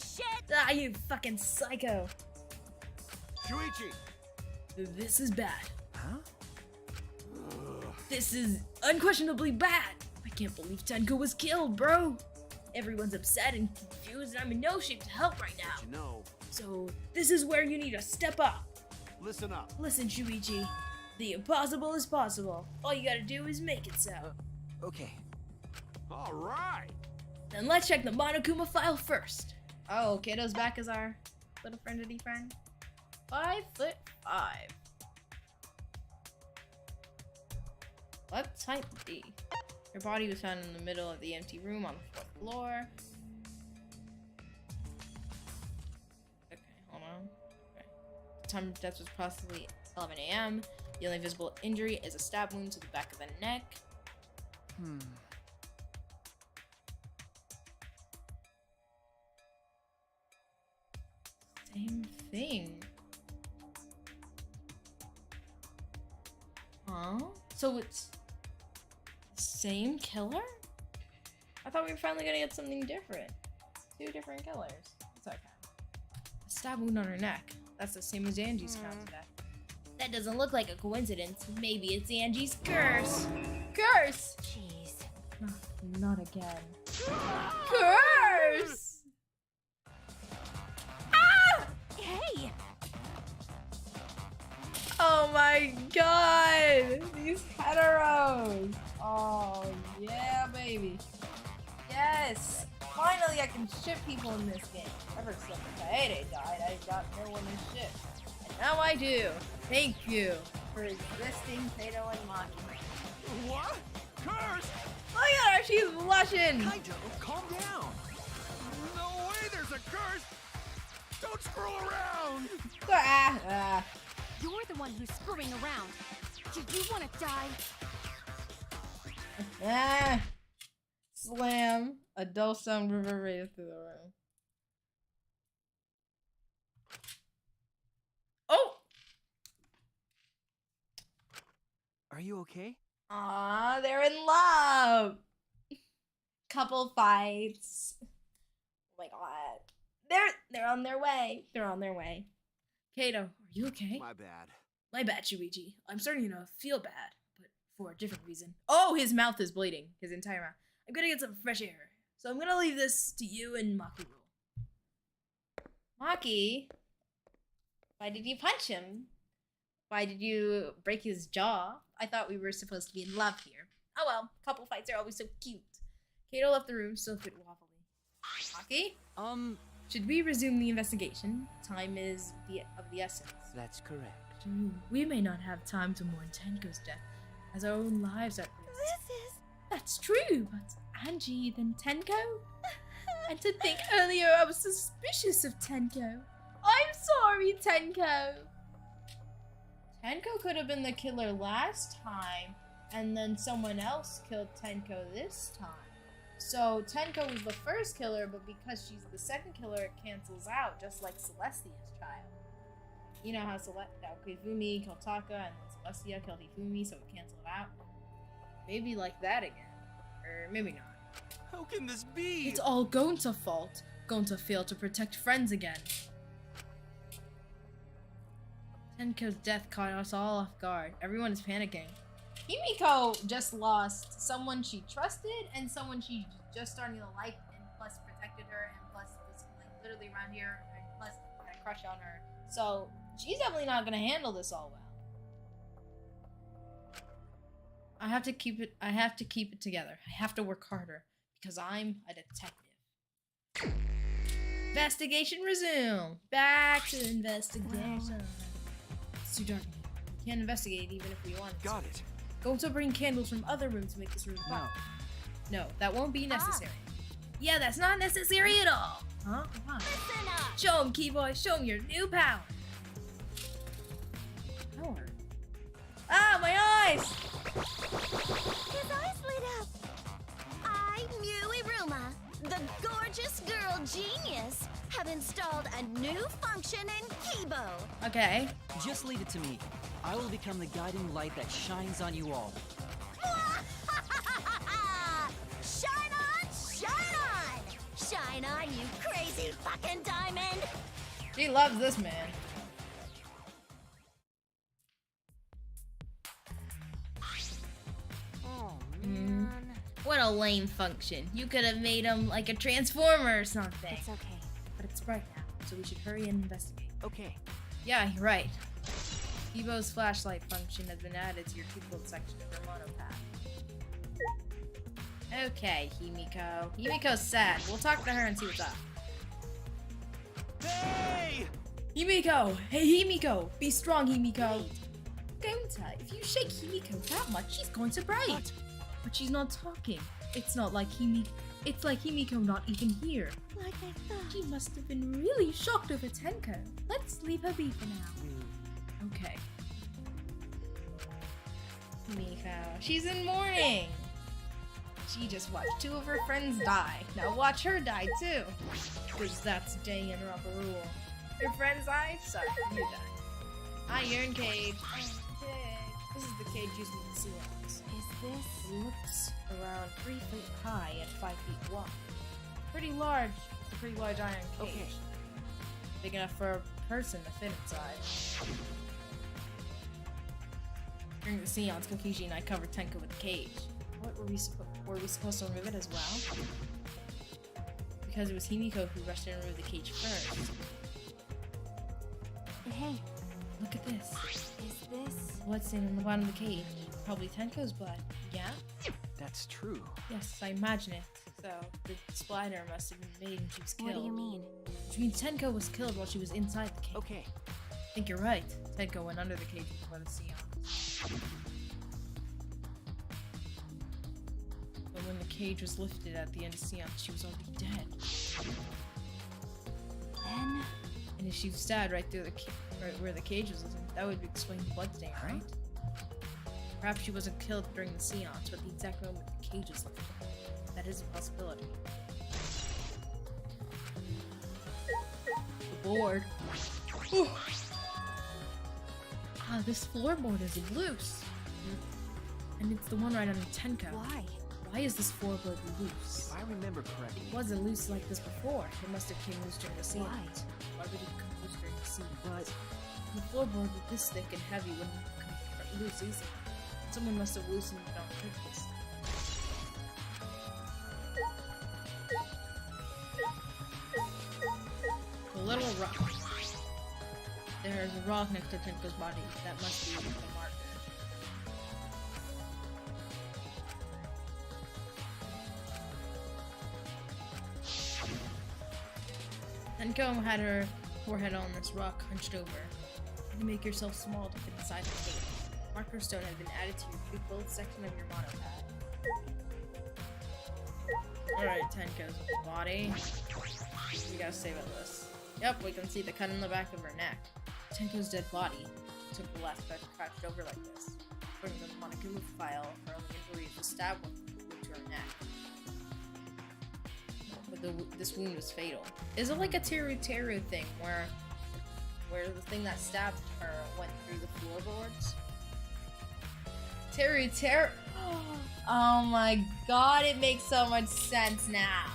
shit. You fucking psycho. Shuichi! This is bad. Huh? This is unquestionably bad. I can't believe Tenko was killed, bro. Everyone's upset and confused, and I'm in no shape to help right now. You know, So this is where you need to step up. listen up. Listen, Shuichi. The impossible is possible. All you gotta do is make it so. Okay. All right. Then let's check the Monokuma file first. Oh, Kato's back as our little friendity friend. 5'5". What type B? Her body was found in the middle of the empty room on the 4th floor. time of death was approximately 11 a.m. The only visible injury is a stab wound to the back of the neck. Same thing. Huh? So it's the same killer? I thought we were finally gonna get something different. Two different killers. It's okay. A stab wound on her neck. That's the same as Angie's found today. That doesn't look like a coincidence. Maybe it's Angie's curse. Curse! Jeez. Not again. Curse! Ah! Hey! Oh my god! These heteros! Oh, yeah, baby. Yes! Finally, I can ship people in this game. Ever since Kaede died, I got no one to ship. And now I do. Thank you for existing, Kato and Maki. What? Curse? Look at her, she's blushing! Kaito, calm down. No way there's a curse. Don't screw around. You're the one who's screwing around. Do you want to die? Slam. A dull sound reverberated through the room. Oh! Are you okay? Aw, they're in love! Couple fights. Oh my god. They're on their way. They're on their way. Kato, are you okay? My bad. My bad, Shuichi. I'm starting to feel bad, but for a different reason. Oh, his mouth is bleeding. His entire mouth. I'm gonna get some fresh air. So I'm gonna leave this to you and Maki rule. Maki? Why did you punch him? Why did you break his jaw? I thought we were supposed to be in love here. Oh well, couple fights are always so cute. Kato left the room, still a bit wobbly. Maki? Should we resume the investigation? Time is of the essence. That's correct. We may not have time to mourn Tenko's death, as our own lives are at risk. That's true, but Angie, then Tenko? And to think earlier I was suspicious of Tenko. I'm sorry, Tenko. Tenko could have been the killer last time, and then someone else killed Tenko this time. So Tenko was the first killer, but because she's the second killer, it cancels out, just like Celestia's child. You know how Hifumi killed Taka, and then Celestia killed Hifumi, so it canceled out? Maybe like that again. Or maybe not. How can this be? It's all Gonta's fault. Gonta failed to protect friends again. Tenko's death caught us all off guard. Everyone is panicking. Himiko just lost someone she trusted and someone she just starting to like, and plus protected her, and plus was like literally around here, and plus had a crush on her. So she's definitely not gonna handle this all well. I have to keep it together. I have to work harder because I'm a detective. Investigation resume. Back to investigation. It's too dark. We can't investigate even if we want to. Got it. Go to bring candles from other rooms to make this room fun. No, that won't be necessary. Yeah, that's not necessary at all. Huh? Why? Listen up. Show him, Keyboy. Show him your new power. Power? Ah, my eyes! His eyes lit up. I, Muiruma, the gorgeous girl genius, have installed a new function in Kibo. Okay. Just leave it to me. I will become the guiding light that shines on you all. Shine on, shine on! Shine on, you crazy fucking diamond! She loves this man. Oh, man. What a lame function. You could have made him like a transformer or something. It's okay. But it's bright now, so we should hurry and investigate. Okay. Yeah, you're right. Evo's flashlight function has been added to your keyboard section of your monopad. Okay, Himiko. Himiko's sad. We'll talk to her and see what's up. Hey! Himiko! Hey, Himiko! Be strong, Himiko! Gonta, if you shake Himiko that much, she's going to break. What? But she's not talking. It's not like Himiko. It's like Himiko not even here. Like I thought. She must have been really shocked over Tenko. Let's leave her be for now. Okay. Himiko. She's in mourning. She just watched 2 of her friends die. Now watch her die too. Because that's Danganronpa rule. Her friends die, so you die. Iron cage. This is the cage used in the seance. Is this? It looks around 3 feet high and 5 feet wide. Pretty large. It's a pretty large iron cage. Okay. Big enough for a person to fit inside. During the seance, Kokichi and I covered Tenko with the cage. What were we supposed to remove it as well? Because it was Himiko who rushed in and removed the cage first. Hey, Look at this. is this? Blood stain on the bottom of the cage. Probably Tenko's blood. Yeah? That's true. Yes, I imagine it. So, the splatter must have been made when she was killed. What do you mean? Which means Tenko was killed while she was inside the cage. Okay. I think you're right. Tenko went under the cage before the seance. But when the cage was lifted at the end of seance, she was already dead. Then And if she was stabbed right through right where the cage was, that would explain the bloodstain, right? Perhaps she wasn't killed during the seance, but the exact moment the cage was lifted. That is a possibility. The board. Whew. Ah, this floorboard is loose. And it's the one right under Tenko. why? Why is this floorboard loose? If I remember correctly, It wasn't loose like this before. It must have came loose during the seance. Why? Why would it come loose during the seance? but The floorboard was this thick and heavy wouldn't come loose easily. Someone must have loosened it on purpose. The little rock. There's a rock next to Tenko's body. That must be the marker. Tenko had her forehead on this rock hunched over. You make yourself small to fit inside the cage. Marker stone has been added to your pupil section of your monopad. Alright, Tenko's body. We gotta save it this. Yep, we can see the cut in the back of her neck. Tenko's dead body took the last bed crouched over like this. According to the Monokuma file, her only injury was a stab wound to her neck. But this wound was fatal. Is it like a Teru Teru thing where the thing that stabbed her went through the floorboards? Teru Teru. Oh my god, it makes so much sense now.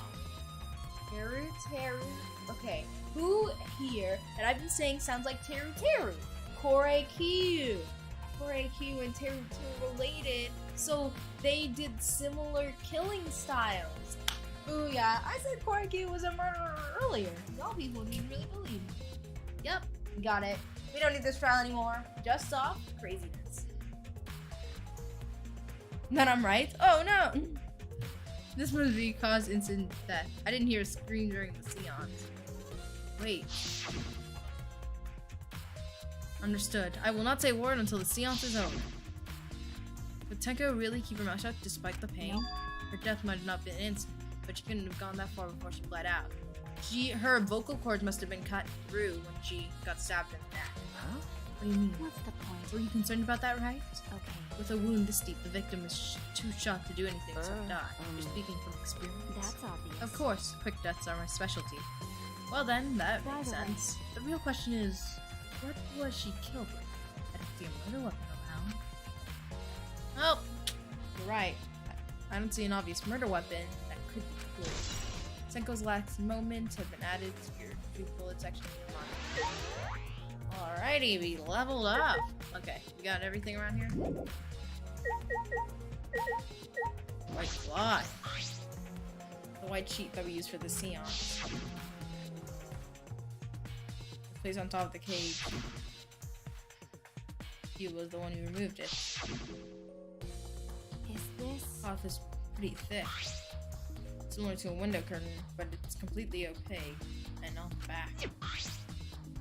Teru Teru. Okay, who here that I've been saying sounds like Teru Teru? Korekiyu. Korekiyu and Teru Teru related, so they did similar killing styles. Ooh yeah, I said Korekiyu was a murderer earlier. Y'all people didn't really believe me. Yep, got it. We don't need this trial anymore. Just off craziness. Then I'm right? Oh no! This must be caused instant death. I didn't hear a scream during the seance. Wait. Understood. I will not say a word until the seance is over. Could Tenko really keep her mouth shut despite the pain? Her death might have not been instant, but she couldn't have gone that far before she bled out. Her vocal cords must have been cut through when she got stabbed in the neck. huh? What do you mean? What's the point? Were you concerned about that, right? Okay. With a wound this deep, the victim is too shocked to do anything except die. You're speaking from experience. That's obvious. Of course, quick deaths are my specialty. Well then, that By makes the way- sense. The real question is, what was she killed with? I don't see a murder weapon around. Oh, you're right. I don't see an obvious murder weapon that could be cool. Senko's last moments have been added to your two bullet section of your monitor. Alrighty, we leveled up. Okay, we got everything around here. White cloth. The white sheet that we used for the seance. Placed on top of the cage. He was the one who removed it. Is this? Cloth is pretty thick. Similar to a window curtain, but it's completely opaque and on the back.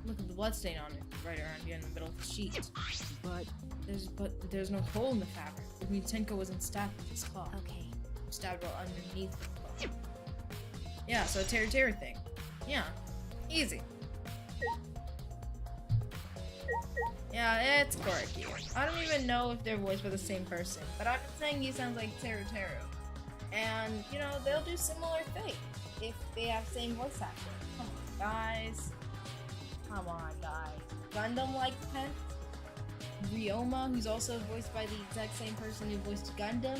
Look at the bloodstain on it, right around here in the middle of the sheet. But There's no hole in the fabric. It means Tenko wasn't stabbed with this cloth. Okay. Stabbed right underneath the cloth. Yeah, so a Terry thing. Yeah, easy. Yeah, it's quirky. I don't even know if they're voiced by the same person, but I'm saying he sounds like Teru. And, you know, they'll do similar things if they have same voice actor. Come on, guys. Come on, guys. Gundam like Pent. Ryoma, who's also voiced by the exact same person who voiced Gundam,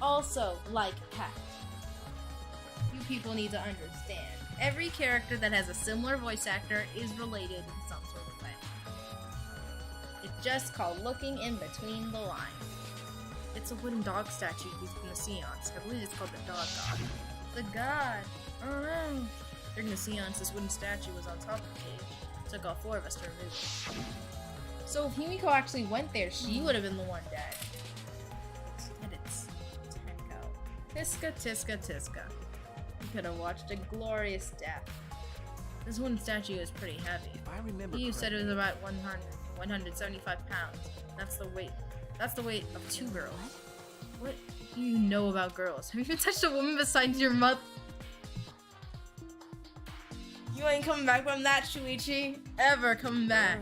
also like Pet. You people need to understand. Every character that has a similar voice actor is related in some sort of way. It's just called looking in between the lines. It's a wooden dog statue used in the seance. I believe it's called the dog god. The god! Oh. During the seance, this wooden statue was on top of the cage. It took all 4 of us to remove it. So if Himiko actually went there, she would have been the one dead. Instead it's Tenko. Tiska. You could have watched a glorious death. This wooden statue is pretty heavy. If I remember You said it was correctly- about 175 pounds. That's the weight of 2 girls. What do you know about girls? Have you even touched a woman besides your mother? You ain't coming back from that, Shuichi. Ever coming back.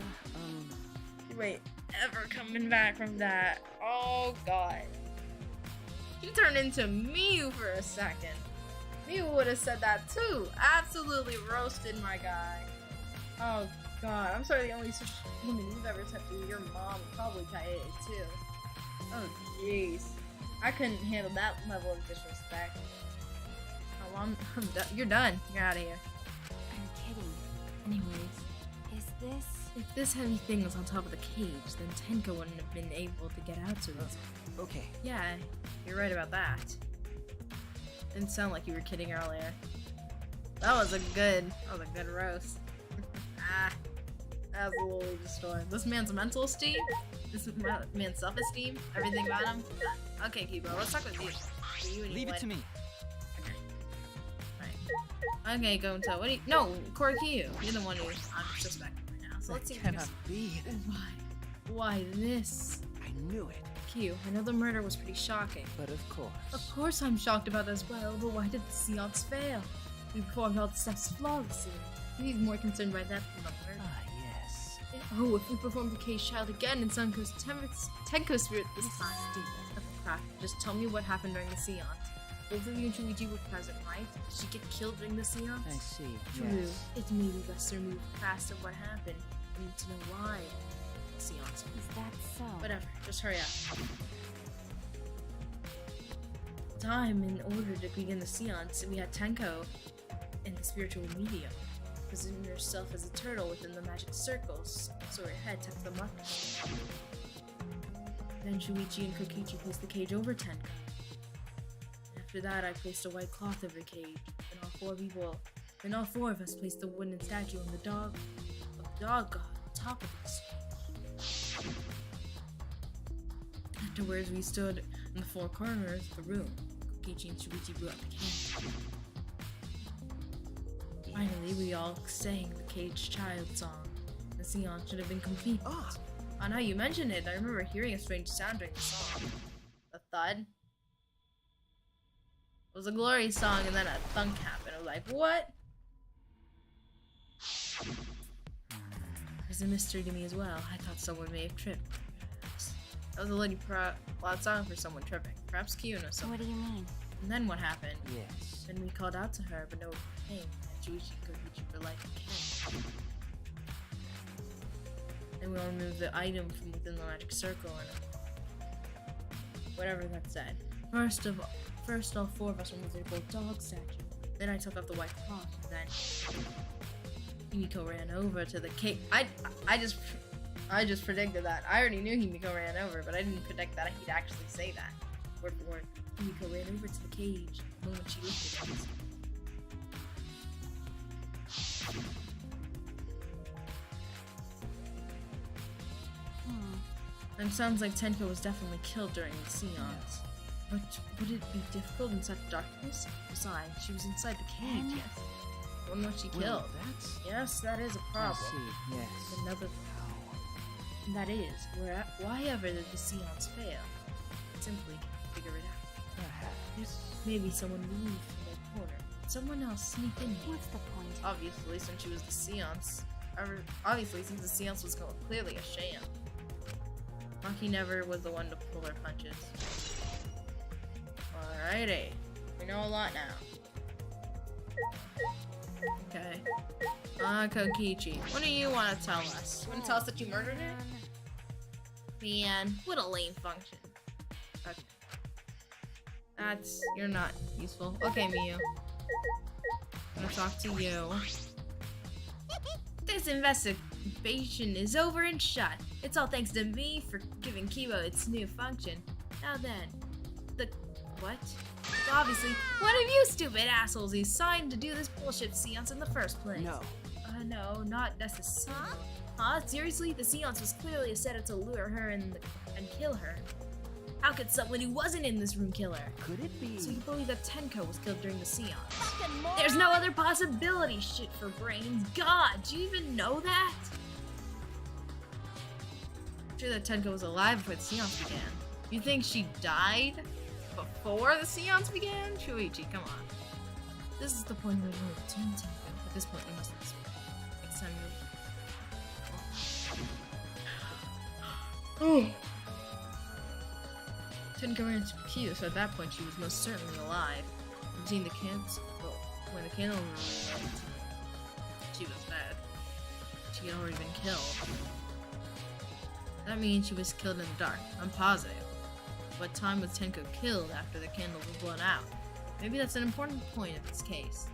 Wait, ever coming back from that. Oh god. He turned into Miyu for a second. Miyu would have said that too. Absolutely roasted my guy. Oh god, I'm sorry, the only such woman you've ever touched is your mom, probably Kaede too. Oh jeez. I couldn't handle that level of disrespect. Oh, I'm done. You're done. You're out of here. I'm kidding. Anyways, Is this... if this heavy thing was on top of the cage, then Tenko wouldn't have been able to get out so easily. Okay. Yeah, you're right about that. Didn't sound like you were kidding earlier. That was a good roast. Absolutely destroyed. This man's mental esteem, this man's self-esteem, everything about him. Okay, Kibo, let's talk with you. You and Leave you it to me. Right. Okay, Gonto, what do you— no, Korikyu, you're the one who's unsuspecting right now. So let's see if you Cannot be. Why this? I knew it. Q, I know the murder was pretty shocking. But of course. Of course I'm shocked about this as well, but why did the seance fail? We performed all the steps flawlessly. He's more concerned by that than the murder. Ah, yes. Oh, if we perform the cage child again in Tenko's spirit this time. Okay, crap. Just tell me what happened during the seance. Both of you and Shuichi were present, right? Did she get killed during the seance? I see, True. yes. It may be best to move past of what happened. We need to know why the seance. Is that so? Whatever, just hurry up. Time in order to begin the seance, we had Tenko in the spiritual medium. Position yourself as a turtle within the magic circles, so her head touches the markers. Then Shuichi and Kokichi placed the cage over Tenko. After that, I placed a white cloth over the cage, and all 4 of us placed the wooden statue on the dog god on top of the stage. Afterwards, we stood in the 4 corners of the room. Kokichi and Shuichi blew out the candle. Finally, we all sang the Caged Child song. The seance should have been complete. Oh, now you mention it, I remember hearing a strange sound during the song. A thud. It was a glory song, and then a thunk happened. I was like, what? There's a mystery to me as well. I thought someone may have tripped. Perhaps. That was a loud song for someone tripping. Perhaps Kiyun or something. What do you mean? And then what happened? Yes. Then we called out to her, but no one came. And Shuichi and Kokichi were like, okay. Then we all removed the item from within the magic circle and whatever that said. First, all 4 of us removed the gold dog statue. Then I took off the white cloth. And then Himiko ran over to the cage. I just predicted that. I already knew Himiko ran over, but I didn't predict that he'd actually say that. Word for word. Himiko ran over to the cage the moment she lifted it. It sounds like Tenko was definitely killed during the seance. But would it be difficult in such darkness? Besides, she was inside the cage, yes. What was she killed? Well, that's... Yes, that is a I problem. see, yes. Another and that is, why ever did the seance fail? Simply can't figure it out. Perhaps. Maybe someone moved from their corner. someone else sneak in here? What's the point? Obviously, since she was the seance. Obviously, since the seance was clearly a sham. Maki never was the one to pull her punches. Alrighty. We know a lot now. Okay. Kokichi, what do you want to tell us? You want to tell us that you murdered her? Man, what a lame function. Okay. You're not useful. Okay, Miyu. I'm gonna talk to you. This investigation is over and shut. It's all thanks to me for giving Kibo its new function. Now then, what? So obviously, one of you stupid assholes who signed to do this bullshit seance in the first place. No. No, not necessarily. Huh? Seriously? The seance was clearly a setup to lure her and kill her. How could someone who wasn't in this room kill her? Could it be? So you believe that Tenko was killed during the seance? There's no other possibility, shit for brains. God, do you even know that? I'm sure that Tenko was alive before the seance began. You think she died before the seance began? Shuichi, come on. This is the point where we will return Tenko. At this point, we must next time move. Tenko ran to Q, so at that point she was most certainly alive. When the candle was lit, she was dead. She had already been killed. That means she was killed in the dark. I'm positive. What time was Tenko killed after the candles were blown out? Maybe that's an important point of this case.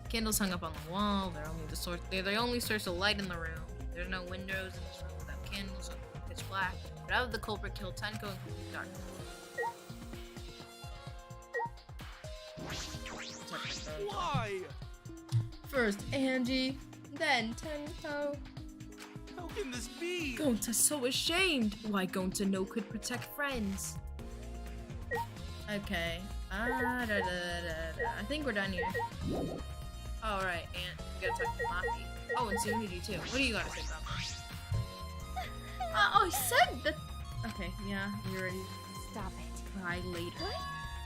Candles hung up on the wall. They're the only source of light in the room. There's no windows in this room without candles, so pitch black. But how did the culprit kill Tenko in complete darkness? Why? First Angie, then Tenko. How can this be? Gonta's so ashamed. Why Gonta no could protect friends. Okay. I think we're done here. Alright, and we gotta talk to Maki. Oh, and Tsunade too. What do you gotta say about this? Oh, he said that. Okay, yeah, you ready? Stop it. Cry later.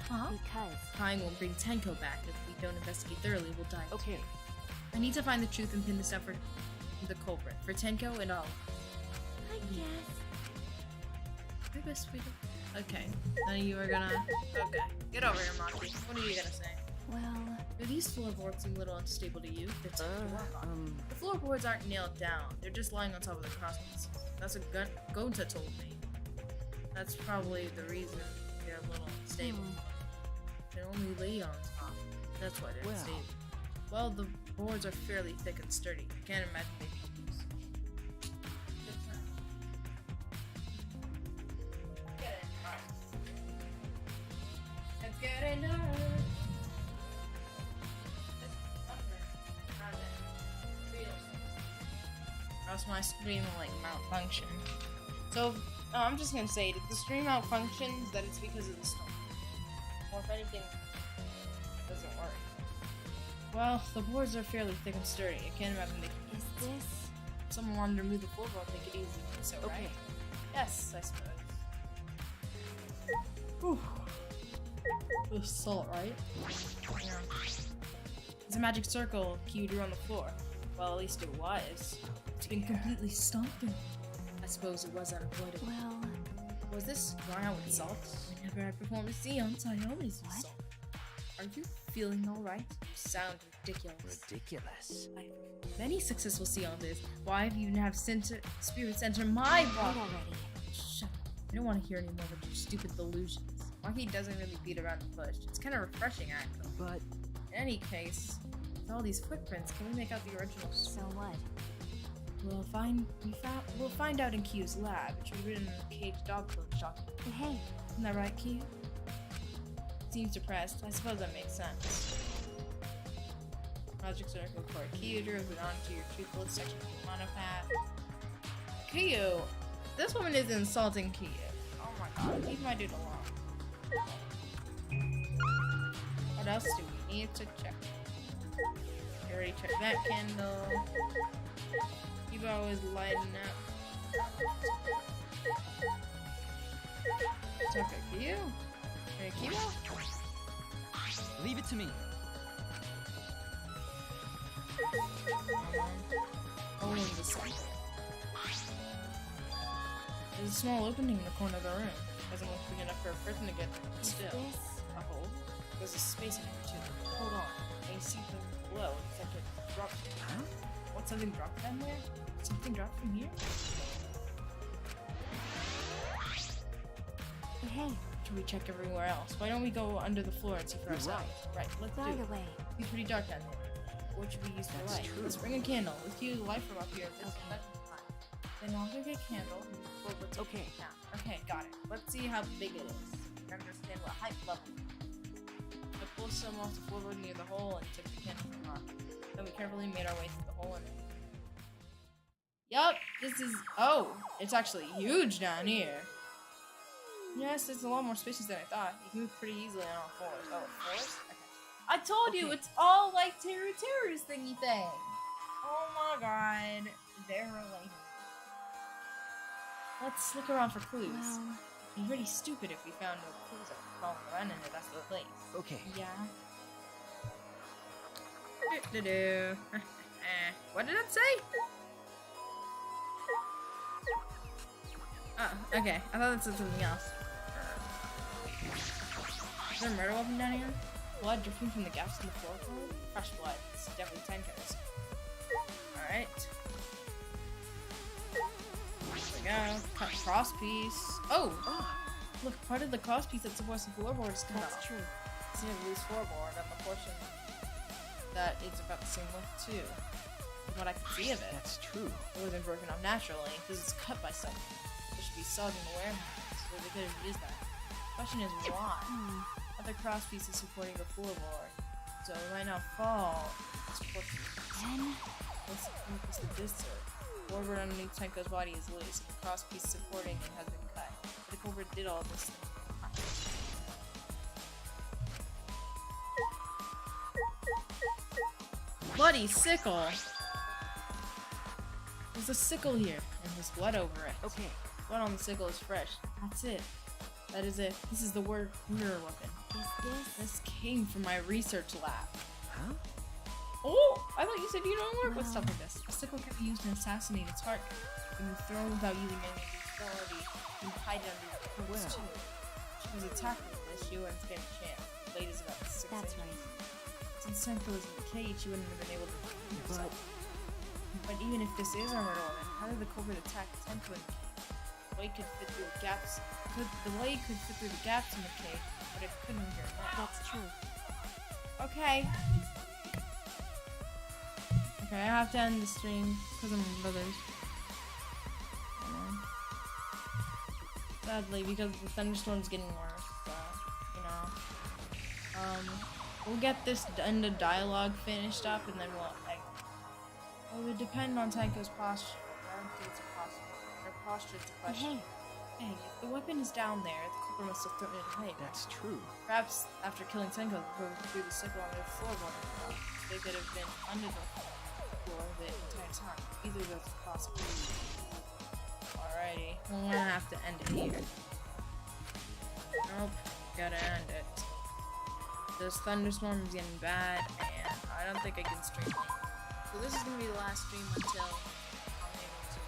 Huh? Because Crying won't bring Tenko back. If we don't investigate thoroughly, we'll die. Okay. I need to find the truth and pin this down for the culprit. For Tenko and all. I guess. Your best sweetie. Okay. Then you are gonna. Okay. Get over here, Maki. What are you gonna say? Well, Do these floorboards seem a little unstable to you? They're tough to walk on. The floorboards aren't nailed down. They're just lying on top of the crosspieces. That's what Gonta told me. That's probably the reason they're a little unstable. They only lay on top. That's why they're unstable. Well, the boards are fairly thick and sturdy. I can't imagine they can use. Let's get it done. Else my stream will like malfunction. So I'm just gonna say, if the stream malfunctions, that it's because of the storm. Or if anything doesn't work. Well, the boards are fairly thick and sturdy. I can't imagine they can. is this? If someone wanted to remove the floorboard, they could easily do so, right? Yes, I suppose. Whew. With salt, right? Yeah. It's a magic circle Q drew on the floor. Well, at least it was. It's been completely stomped through. I suppose it was unavoidable. Well, Was this going out with salt? Whenever I perform a seance, I always use salt. Are you feeling alright? You sound ridiculous. Ridiculous. I've many successful seances. Why have you even have spirits enter my right body? already. Shut up. I don't want to hear any more of your stupid delusions. Maki doesn't really beat around the bush. It's kind of refreshing, actually. But In any case, with all these footprints, can we make out the original? So what? We'll find out in Q's lab. It should be written in a caged dog clothes shop. Hey, Isn't that right, Q? Seems depressed. I suppose that makes sense. Magic circle for Q drew it onto your truthful section of the monopath. Q! This woman is insulting Q. Oh my god, leave my dude alone. What else do we need to check? We already checked that candle. You've always lighting up. Check it for you. Hey, Kimo? Leave it to me. Oh, in the center. There's a small opening in the corner of the room. Doesn't look big enough for a person to get through. Still, a hole. There's a space in here too. Hold on. Can you see the glow? It's like it dropped. Huh? What? Something dropped down there? Something dropped from here? Hey, Should we check everywhere else? Why don't we go under the floor and see for ourselves? Right. Let's do by it. the way, It's pretty dark down there. What should we use for light? Let's bring a candle. Let's use a light from up here. Then I'll go get a candle. Okay. Okay, got it. Let's see how big it is. Understand what height level. I pulled some off the floorboard near the hole and took the candle from off. Then we carefully made our way through the hole and. Yup, this is. Oh, it's actually huge down here. Yes, it's a lot more spacious than I thought. You can move pretty easily on all fours. Oh, fours? Okay. I told you, it's all like Terra's thingy thing. Oh my god. They're related. Let's look around for clues. well, It'd be pretty stupid if we found no clues after crawling around in it. That's the place. Okay. Yeah. Do-do-do. What did that say? Oh, okay. I thought that said something else. Is there a murder weapon down here? Blood dripping from the gaps in the floor? Fresh blood. It's definitely Tenko's. Alright. There we go. Cut cross piece. Oh! Look, part of the cross piece that supports the floorboard is cut that's off. true. It's in a loose floorboard, and the portion that is about the same width too. From what I can see of it, That's true. it wasn't broken off naturally because it's cut by something. It should be sawed in the warehouse, so they could have used that. The question is why? Other cross pieces supporting the floorboard, so it might not fall. This portion. Then, What's the purpose of this sir? The floorboard underneath Tenko's body is loose, and the cross piece supporting it has been cut. But the culprit did all this thing. Bloody sickle! There's a sickle here, and there's blood over it. Okay. Blood on the sickle is fresh. That's it. That is it. This is the murder weapon. is this? This came from my research lab. Huh? Oh! I thought you said you don't work with Wow. stuff like this. A sickle can be used to assassinate its target. It can be thrown without using any ability. You can hide it under the clothes Well. too. She was attacked with this, she wouldn't stand a chance. The blade is about 6 That's inches. right. Since Senko was in the cage, she wouldn't have been able to defend But herself. But even if this is a murder weapon, how did the culprit attack Senko in the cage? The blade could fit through the gaps. The blade could fit through the gaps in the cage, but it couldn't hurt her neck. That's true. Okay. Okay, I have to end the stream because of my brothers. Sadly, because the thunderstorm's getting worse, so, you know. We'll get this end of dialogue finished up and then we'll exit. Well, it would depend on Tanko's posture. I don't think it's possible. Her posture is a question. Hey, if the weapon is down there, the culprit must have thrown it away. that's true. Perhaps after killing Senko, the threw the sickle on the floorboard. They could have been under the floor the entire time. Either of those is possible. Alrighty, we're gonna have to end it here. Nope, gotta end it. This thunderstorm is getting bad, and I don't think I can stream it. So this is gonna be the last stream until I'm able to.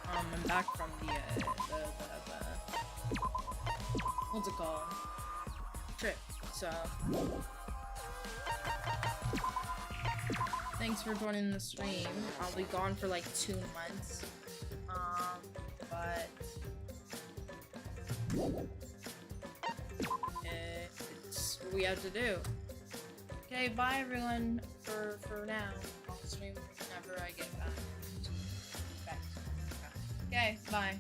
I'm back from the what's it called? Trip. So thanks for joining the stream. I'll be gone for like 2 months. But it's what we have to do. Okay, bye everyone for now. I'll stream whenever I get back. Okay, bye.